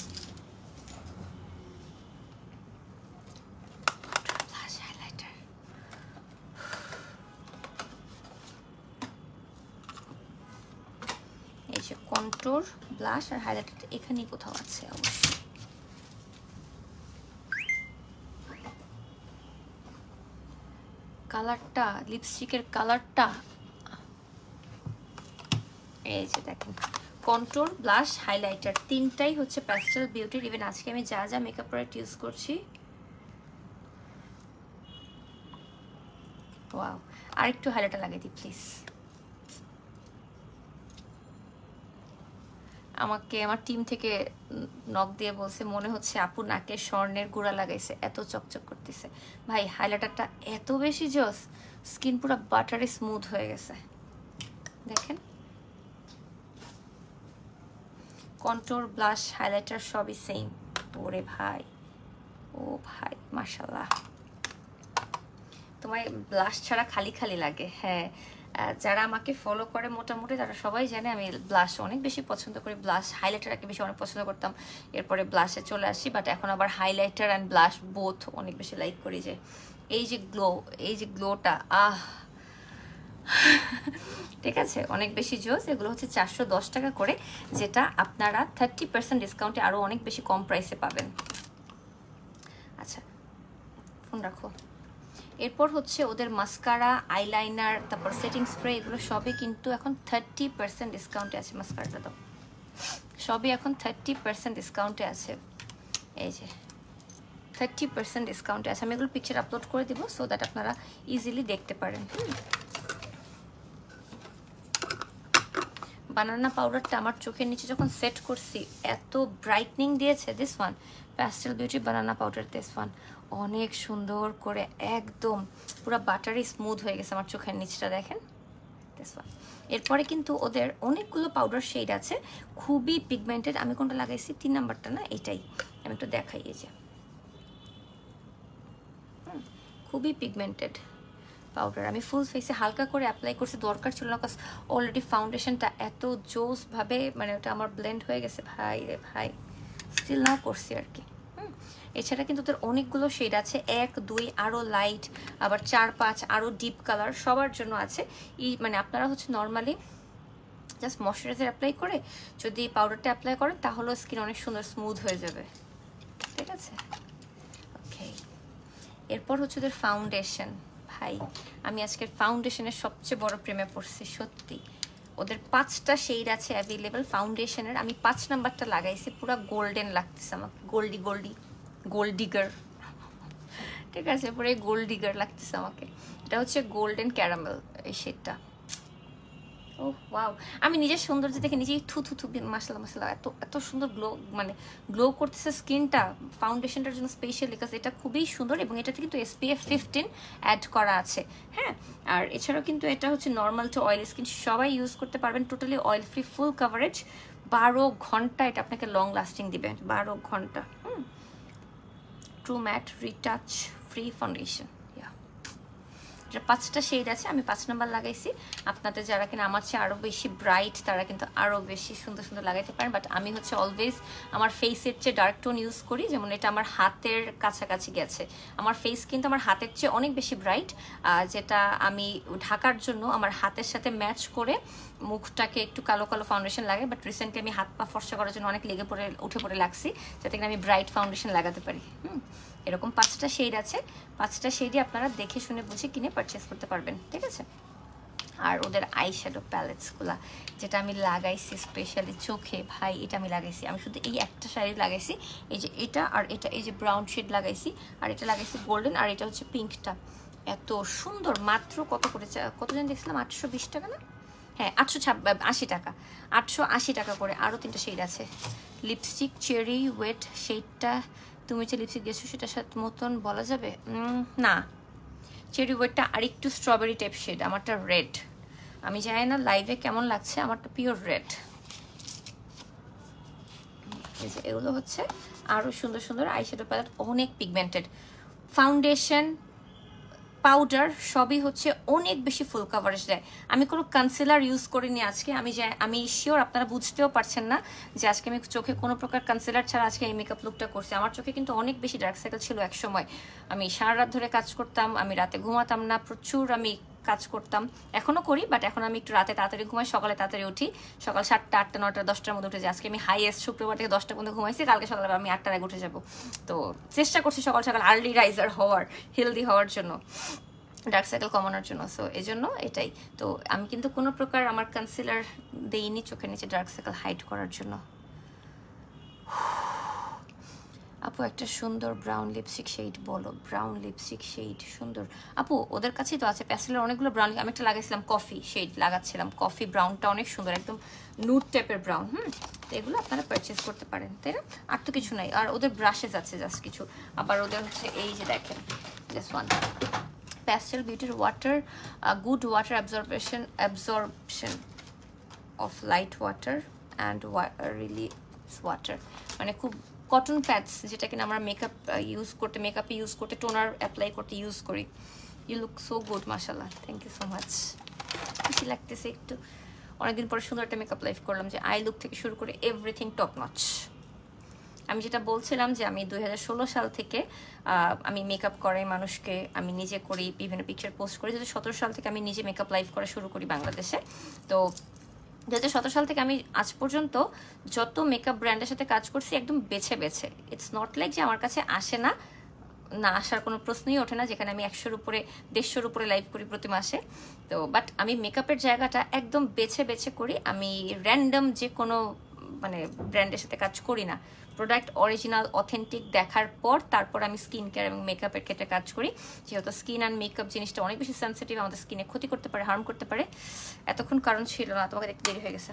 এই যে কন্ট্রোর, ব্লাশ আর হাইলাইটার এখানেই কোথাও আছে অবশ্যই। কালারটা, লিপস্টিকের কালারটা এই যে দেখেন, কন্ট্রোর, ব্লাশ, হাইলাইটার তিনটাই হচ্ছে প্যাস্টেল বিউটির। ইভেন আজকে আমি যা যা মেকআপ প্রোডাক্ট ইউজ করছি, ওয়াও। আর একটু হাইলাইটার লাগিয়ে দিই প্লিজ। আমাকে আমার টিম থেকে নক দিয়ে বলছে মনে হচ্ছে আপু নাকে স্বর্ণের গুঁড়া লাগাইছে, এত চকচক করতেছে। ভাই হাইলাইটারটা এত বেশি জোস, স্কিন পুরো বাটারি স্মুথ হয়ে গেছে, দেখেন। কন্ট্রোর, ব্লাশ, হাইলাইটার সবই সেম। ওরে ভাই, ও ভাই মাশাআল্লাহ, তোমার ব্লাশ ছাড়া খালি খালি লাগে। হ্যাঁ, যারা আমাকে ফলো করে মোটামুটি তারা সবাই জানে আমি ব্লাশ অনেক বেশি পছন্দ করি, ব্লাশ হাইলাইটারকে বেশি অনেক পছন্দ করতাম, এরপরে ব্লাশে চলে আসি। বাট এখন আবার হাইলাইটার অ্যান্ড ব্লাশ বোথ অনেক বেশি লাইক করি। যে এই যে গ্লো, এই যে গ্লোটা, আহ ঠিক আছে, অনেক বেশি জোস। এগুলো হচ্ছে 410 টাকা করে, যেটা আপনারা 30% ডিসকাউন্টে আরও অনেক বেশি কম প্রাইসে পাবেন। আচ্ছা ফোন রাখো। এরপর হচ্ছে ওদের মাস্কারা, আইলাইনার, তারপর সেটিং স্প্রে, এগুলো সবই কিন্তু এখন 30% ডিসকাউন্টে আছে। মাস্কারাটা দাও, সবই এখন 30% ডিসকাউন্টে আছে। এই যে 30% ডিসকাউন্টে আছে। আমি এগুলো পিকচার আপলোড করে দিব সো দ্যাট আপনারা ইজিলি দেখতে পারেন। বানানা পাউডারটা আমার চোখের নিচে যখন সেট করছি এত ব্রাইটনিং দিয়েছে। This one pastel beauty banana powder, this one অনেক সুন্দর করে একদম পুরো বাটারি স্মুথ হয়ে গেছে আমার চোখের নিচটা, দেখেন দিস ওয়ান। এরপরে কিন্তু ওদের অনেকগুলো পাউডার শেড আছে, খুবই পিগমেন্টেড। আমি কোনটা লাগাইছি 3 নাম্বারটা না, এটাই আমি একটু দেখাই। এই যে খুবই পিগমেন্টেড পাউডার, আমি ফুল ফেসে হালকা করে অ্যাপ্লাই করছি, দরকার ছিল না কারণ অলরেডি ফাউন্ডেশনটা এত জোস ভাবে মানে ওটা আমার ব্লেন্ড হয়ে গেছে ভাই রে ভাই, স্টিল নাও করছি আর কি। এছাড়া কিন্তু তোর অনেকগুলো শেড আছে, 1, 2 আরও লাইট, আবার 4, 5 আরও ডিপ কালার, সবার জন্য আছে। মানে আপনারা হচ্ছে নর্মালি জাস্ট ময়শ্চারাইজার অ্যাপ্লাই করে যদি পাউডারটা অ্যাপ্লাই করেন তাহলেও স্কিন অনেক সুন্দর স্মুথ হয়ে যাবে, ঠিক আছে। ওকে, এরপর হচ্ছে ওদের ফাউন্ডেশন। ভাই আমি আজকের ফাউন্ডেশনের সবচেয়ে বড় প্রেমে পড়ছি সত্যি। ওদের 5টা শেড আছে অ্যাভেলেবেল ফাউন্ডেশনের। আমি 5 নাম্বারটা লাগাইছি, পুরো গোল্ডেন লাগতেছে আমাকে, গোল্ড ডিগার, ঠিক আছে, পুরো গোল্ড ডিগার লাগতেছে আমাকে। এটা হচ্ছে গোল্ডেন ক্যারামেল এই শেডটা। ও ওয়াও, আমি নিজের সৌন্দর্য দেখে নিজেই থু মাশাআল্লাহ এত সুন্দর মানে গ্লো করতেছে স্কিনটা ফাউন্ডেশনটার জন্য স্পেশালি, কারণ এটা খুবই সুন্দর এবং এটাতে কিন্তু SPF 15 অ্যাড করা আছে। হ্যাঁ, আর এছাড়াও কিন্তু এটা হচ্ছে নর্মাল টু অয়েল স্কিন সবাই ইউজ করতে পারবেন, totally oil free, full coverage, 12 ঘন্টা এটা আপনাকে লং লাস্টিং দিবে, 12 ঘন্টা। True matte retouch free foundation, এটা 5টা শেড আছে, আমি 5 নাম্বার লাগাইছি। আপনাদের যারা কিনা আমার চেয়ে আরও বেশি ব্রাইট তারা কিন্তু আরও বেশি সুন্দর সুন্দর লাগাইতে পারেন, বাট আমি হচ্ছে অলওয়েজ আমার ফেসের চেয়ে ডার্ক টোন ইউজ করি। যেমন এটা আমার হাতের কাছাকাছি গেছে, আমার ফেস কিন্তু আমার হাতের চেয়ে অনেক বেশি ব্রাইট, যেটা আমি ঢাকার জন্য আমার হাতের সাথে ম্যাচ করে মুখটাকে একটু কালো কালো ফাউন্ডেশন লাগাই। বাট রিসেন্টলি আমি হাত পা ফর্সা করার জন্য অনেক উঠে পড়ে লাগছি, যাতে কিনা আমি ব্রাইট ফাউন্ডেশন লাগাতে পারি। এরকম 5টা শেড আছে, 5টা শেডই আপনারা দেখে শুনে বুঝে কিনে পারচেস করতে পারবেন, ঠিক আছে। আর ওদের আই শ্যাডো প্যালেটসগুলা যেটা আমি লাগাইছি স্পেশালি চোখে, ভাই এটা আমি লাগাইছি, আমি শুধু এই একটা শাড়ি লাগাইছি, এই যে এটা আর এটা, এই যে ব্রাউন শেড লাগাইছি, আর এটা লাগাইছি গোল্ডেন, আর এটা হচ্ছে পিঙ্কটা। এত সুন্দর, মাত্র কত করে, কতজন দেখছিলাম 820 টাকা না, হ্যাঁ 880 টাকা, 880 টাকা করে। আরও 3টা শেড আছে। লিপস্টিক চেরি ওয়েট শেডটা তুমি যে লিপস্টিক দিয়েছো সেটার সাথে মতন বলা যাবে না, চেরি ওয়েটটা আরেকটু স্ট্রবেরি টাইপ শেড, আমারটা রেড। আমি জানি না লাইভে কেমন লাগছে, আমারটা পিওর রেড। এগুলো হচ্ছে আরও সুন্দর সুন্দর আইশ্যাডো প্যালেট, অনেক পিগমেন্টেড। ফাউন্ডেশন পাউডার সবই হচ্ছে অনেক বেশি ফুল কাভারেজ দেয়। আমি কোনো কনসিলার ইউজ করিনি আজকে, আমি শিওর আপনারা বুঝতেও পারছেন না যে আজকে আমি চোখে কোনো প্রকার কনসিলার ছাড়া আজকে এই মেকআপ লুকটা করছি। আমার চোখে কিন্তু অনেক বেশি ডার্ক সার্কেল ছিল এক সময়, আমি সারা রাত ধরে কাজ করতাম, আমি রাতে ঘুমাতাম না, প্রচুর আমি কাজ করতাম, এখনও করি, বাট এখন আমি একটু রাতে তাড়াতাড়ি ঘুমাই, সকালে তাড়াতাড়ি উঠি, সকাল 7টা 8টা 9টা 10টার মধ্যে উঠে যাই। আজকে আমি হাইয়েস্ট শুক্রবার থেকে 10টা পর্যন্ত ঘুমাইছি, কালকে সকালে আমি 8টার আগে উঠে যাবো। তো চেষ্টা করছি সকাল সকাল আর্লি রাইজার হওয়ার, হেলদি হওয়ার জন্য, ডার্ক সার্কেল কমানোর জন্য। সো এই জন্য এটাই। তো আমি কিন্তু কোনো প্রকার আমার কনসিলার দেইনি চোখের নিচে ডার্ক সার্কেল হাইড করার জন্য। আপু একটা সুন্দর ব্রাউন লিপস্টিক শেড বলো, ব্রাউন লিপস্টিক শেড সুন্দর আপু ওদের কাছেই তো আছে, প্যাস্টেলের অনেকগুলো ব্রাউন, আমি একটা লাগাইছিলাম কফি শেড লাগাচ্ছিলাম, কফি ব্রাউনটা অনেক সুন্দর, একদম নুড টাইপের ব্রাউন। তো এগুলো আপনারা পারচেস করতে পারেন, তাই না? আর তো কিছু নাই। আর ওদের ব্রাশেস আছে জাস্ট কিছু, আবার ওদের হচ্ছে এই যে দেখেন জাস্ট ওয়ান প্যাস্টেল বিউটির water, good water absorption of light water and release water, মানে খুব কটন প্যাডস যেটা কিনা আমরা মেকআপে ইউজ করতে টোনার অ্যাপ্লাই করতে ইউজ করি। ইউ লুক সো গুড মাশাআল্লাহ, থ্যাংক ইউ সো মাচ। খুশি লাগতেছে একটু, অনেকদিন পরে সুন্দর একটা মেকআপ লাইভ করলাম, যে আই লুক থেকে শুরু করে এভরিথিং টপ নচ। আমি যেটা বলছিলাম যে আমি 2016 সাল থেকে আমি মেকআপ করাই মানুষকে, আমি নিজে করি, বিভিন্ন পিকচার পোস্ট করি। 2017 সাল থেকে আমি নিজে মেকআপ লাইভ করা শুরু করি বাংলাদেশে। তো 2017 সাল থেকে আমি আজ পর্যন্ত যত মেকআপ ব্র্যান্ডের সাথে কাজ করছি একদম বেছে বেছে, ইটস নট লাইক যে আমার কাছে আসে না, না আসার কোনো প্রশ্নই ওঠে না, যেখানে আমি 100-র উপরে 150-র উপরে লাইভ করি প্রতি মাসে। তো বাট আমি মেকআপের জায়গাটা একদম বেছে বেছে করি, আমি র্যান্ডম যে কোনো মানে ব্র্যান্ডের সাথে কাজ করি না। প্রোডাক্ট অরিজিনাল অথেন্টিক দেখার পর তারপর আমি স্কিন কেয়ার এবং মেকআপের ক্ষেত্রে কাজ করি, যেহেতু স্কিন অ্যান্ড মেকআপ জিনিসটা অনেক বেশি সেন্সিটিভ, আমাদের স্কিনে ক্ষতি করতে পারে, হার্ম করতে পারে। এতক্ষণ কারণ ছিল না, তোমাকে দেখতে দেরি হয়ে গেছে।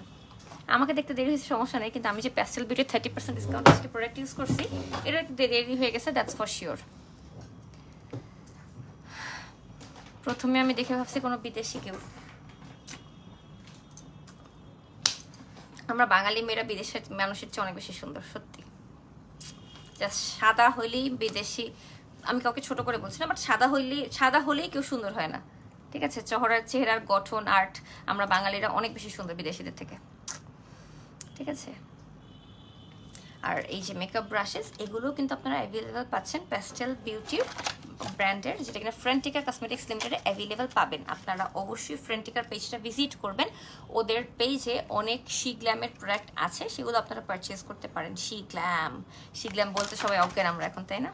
আমাকে দেখতে দেরি হয়েছে সমস্যা নেই, কিন্তু আমি যে প্যাস্টেল বিউটির 30% ডিসকাউন্ট আজকে প্রোডাক্ট ইউজ করছি, এটা একটু দেরি হয়ে গেছে, দ্যাটস ফর শিওর। প্রথমে আমি দেখে ভাবছি কোনো বিদেশি কেউ, আমরা বাঙালি মেয়েরা বিদেশের মানুষের চেয়ে অনেক বেশি সুন্দর, সত্যি। জাস্ট সাদা হইলেই বিদেশি, আমি কাউকে ছোট করে বলছি না, বাট সাদা হলেই কেউ সুন্দর হয় না, ঠিক আছে? চেহারার গঠন, আর্ট, আমরা বাঙালিরা অনেক বেশি সুন্দর বিদেশিদের থেকে, ঠিক আছে? আর এই যে মেকআপ ব্রাশেস, এগুলো কিন্তু আপনারা অ্যাভেলেবেল পাচ্ছেন প্যাস্টেল বিউটির ব্র্যান্ডের, যেটা কিনা ফ্রেন্টিকা কসমেটিক্স লিমিটেডে অ্যাভেলেবেল পাবেন। আপনারা অবশ্যই ফ্রেন্টিকার পেজটা ভিজিট করবেন, ওদের পেজে অনেক শিগ্ল্যামের প্রোডাক্ট আছে, সেগুলো আপনারা পারচেজ করতে পারেন। শিগ্ল্যাম বলতে সবাই অজ্ঞান আমরা এখন, তাই না?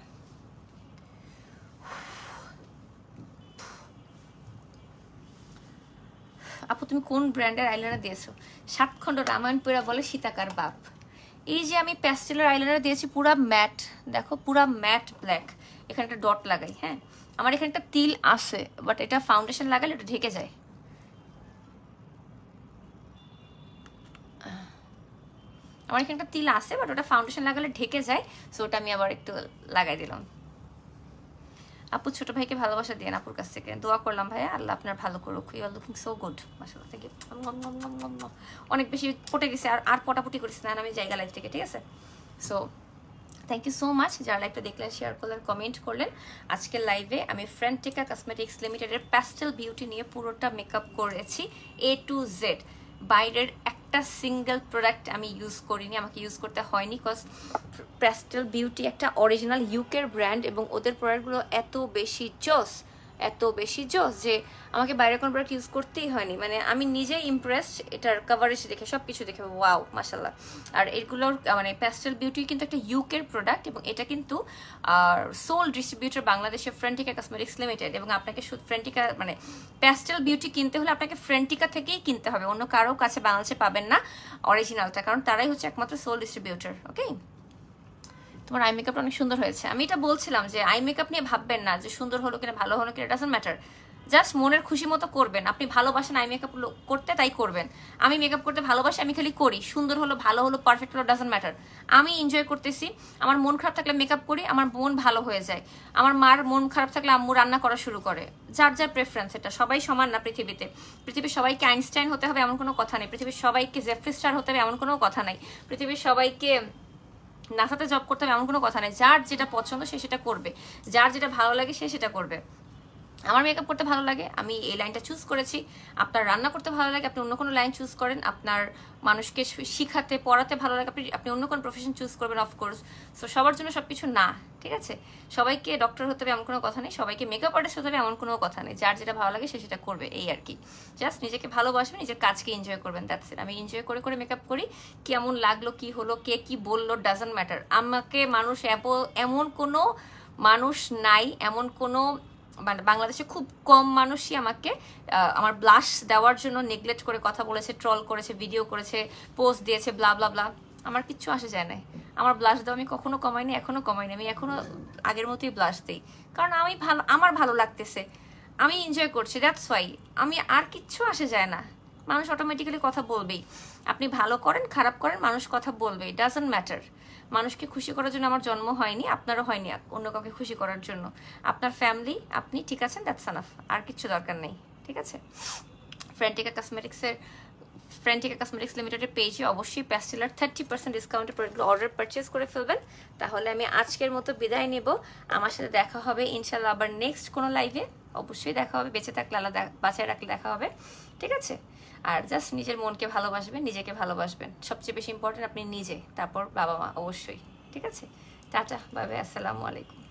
আপু তুমি কোন ব্র্যান্ডের আইলাইনার দিয়েছো? 7 খণ্ড রামায়ণ পুরা বলে সীতাকার বাপ। এই যে আমি প্যাস্টেলের আইলাইনার দিয়েছি পুরা ম্যাট, দেখো পুরা ম্যাট ব্ল্যাক, এখানে একটা ডট লাগাই, হ্যাঁ আমার এখানে একটা তিল আছে, বাট এটা ফাউন্ডেশন লাগালে এটা ঢেকে যায়। আমার এখানে একটা তিল আছে, বাট ওটা ফাউন্ডেশন লাগালে ঢেকে যায়, সো ওটা আমি আবার একটু লাগাই দিলাম। আপু ছোট ভাইকে ভালোবাসা দিয়ে আপুর কাছ থেকে দোয়া করলাম, ভাইয়া আল্লাহ আপনার ভালো করুক, you are looking so good, মাশাআল্লাহ, থ্যাংক ইউ। অনেক বেশি পটে গেছে, আর পটাপটি করিস না আমি জায়গা লাইফ থেকে, ঠিক আছে? So thank you so much যারা লাইভটা দেখলেন, শেয়ার করলেন, কমেন্ট করলেন। আজকের লাইভে আমি ফ্রেন্টিকা কসমেটিক্স লিমিটেডের প্যাস্টেল বিউটি নিয়ে পুরোটা মেকআপ করেছি A to Z। বাইরের একটা সিঙ্গেল প্রোডাক্ট আমি ইউজ করিনি, আমাকে ইউজ করতে হয়নি, বিকজ প্যাস্টেল বিউটি একটা অরিজিনাল ইউকের ব্র্যান্ড এবং ওদের প্রোডাক্টগুলো এত বেশি জোস যে আমাকে বাইরের কোনো প্রোডাক্ট ইউজ করতেই হয়নি। মানে আমি নিজেই ইমপ্রেসড এটার কভারেজ দেখে, সব কিছু দেখে, ওয়াও মাশাল্লাহ। আর এগুলোর মানে প্যাস্টেল বিউটি কিন্তু একটা ইউকের প্রোডাক্ট এবং এটা কিন্তু সোল ডিস্ট্রিবিউটর বাংলাদেশের ফ্রেন্টিকা কসমেটিক্স লিমিটেড, এবং আপনাকে ফ্রেন্টিকা মানে প্যাস্টেল বিউটি কিনতে হলে আপনাকে ফ্রেন্টিকা থেকেই কিনতে হবে, অন্য কারো কাছে বাংলাদেশে পাবেন না অরিজিনালটা, কারণ তারাই হচ্ছে একমাত্র সোল ডিস্ট্রিবিউটর। ওকে, তোমার আই মেকআপটা অনেক সুন্দর হয়েছে। আমি এটা বলছিলাম যে আই মেকআপ নিয়ে ভাববেন না যে সুন্দর হলো কিনা ভালো হলো কিনা, ডাজন্ট ম্যাটার, জাস্ট মনের খুশি মতো করবেন। আপনি ভালোবাসেন আই মেকআপ করতে, তাই করবেন। আমি মেকআপ করতে ভালোবাসি, আমি খালি করি, সুন্দর হলো ভালো হলো পারফেক্ট হলো ডাজন্ট ম্যাটার, আমি এনজয় করতেছি। আমার মন খারাপ থাকলে মেকআপ করি, আমার মন ভালো হয়ে যায়। আমার মার মন খারাপ থাকলে আম্মু রান্না করা শুরু করে, যার যার প্রেফারেন্স, এটা সবাই সমান না পৃথিবীতে। পৃথিবীর সবাইকে আইনস্টাইন হতে হবে এমন কোনো কথা নেই, পৃথিবীর সবাইকে জেফ্রি স্টার হতে হবে এমন কোনো কথা নাই, পৃথিবীর সবাইকে নাসাতে জব করতে হবে এমন কোনো কথা নেই। যার যেটা পছন্দ সে সেটা করবে, যার যেটা ভালো লাগে সে সেটা করবে। আমার মেকআপ করতে ভালো লাগে, আমি এই লাইনটা চুজ করেছি। আপনার রান্না করতে ভালো লাগে, আপনি অন্য কোনো লাইন চুজ করেন। আপনার মানুষকে শিখাতে পড়াতে ভালো লাগে, আপনি অন্য কোনো প্রফেশন চুজ করবেন, অফকোর্স। সো সবার জন্য সব কিছু না, ঠিক আছে? সবাইকে ডক্টর হতে হবে এমন কোনো কথা নেই, সবাইকে মেকআপ আর্টিস্ট হতে হবে এমন কোনো কথা নেই। যার যেটা ভালো লাগে সে সেটা করবে, এই আর কি। জাস্ট নিজেকে ভালোবাসবেন, নিজের কাজকে এনজয় করবেন, দ্যাটস ইট। আমি এনজয় করে করে মেকআপ করি, কেমন লাগলো, কি হলো, কে কি বললো, ডাজন্ট ম্যাটার। আমাকে মানুষ এমন কোনো মানুষ নাই, এমন কোনো মানে বাংলাদেশে খুব কম মানুষই আমাকে আমার ব্লাশ দেওয়ার জন্য নেগলেক্ট করে কথা বলেছে, ট্রল করেছে, ভিডিও করেছে, পোস্ট দিয়েছে, ব্লা ব্লা ব্লা। আমার কিচ্ছু আসে যায় না। আমার ব্লাশ দেওয়া আমি কখনো কমাইনি, এখনো কমাইনি। আমি এখনো আগের মতোই ব্লাশ দিই, কারণ আমার ভালো লাগতেছে, আমি এনজয় করছি, দ্যাটস ওয়াই। আমি আর কিচ্ছু আসে যায় না, মানুষ অটোমেটিক্যালি কথা বলবেই। আপনি ভালো করেন খারাপ করেন, মানুষ কথা বলবেই, ডাজন্ট ম্যাটার। মানুষকে খুশি করার জন্য আমার জন্ম হয়নি, আপনারও হয়নি অন্য কাউকে খুশি করার জন্য। আপনার ফ্যামিলি, আপনি ঠিক আছেন, দ্যাটস এনাফ, আর কিচ্ছু দরকার নেই, ঠিক আছে? ফ্রেন্টিকা কসমেটিক্স লিমিটেডের পেজে অবশ্যই প্যাস্টেলার 30% ডিসকাউন্টে প্রোডাক্টগুলো অর্ডার পারচেস করে ফেলবেন। তাহলে আমি আজকের মতো বিদায় নেব। আমার সাথে দেখা হবে ইনশাল্লাহ আবার নেক্সট কোনো লাইভে, অবশ্যই দেখা হবে, বেঁচে থাকলে আল্লাহ বাঁচায় রাখলে দেখা হবে, ঠিক আছে? আর জাস্ট নিজের মনকে ভালোবাসবেন, নিজেকে ভালোবাসবেন, সবচেয়ে বেশি ইম্পর্টেন্ট আপনি নিজে, তারপর বাবা মা, অবশ্যই, ঠিক আছে? টাটা, বাই বাই, আসসালামু আলাইকুম।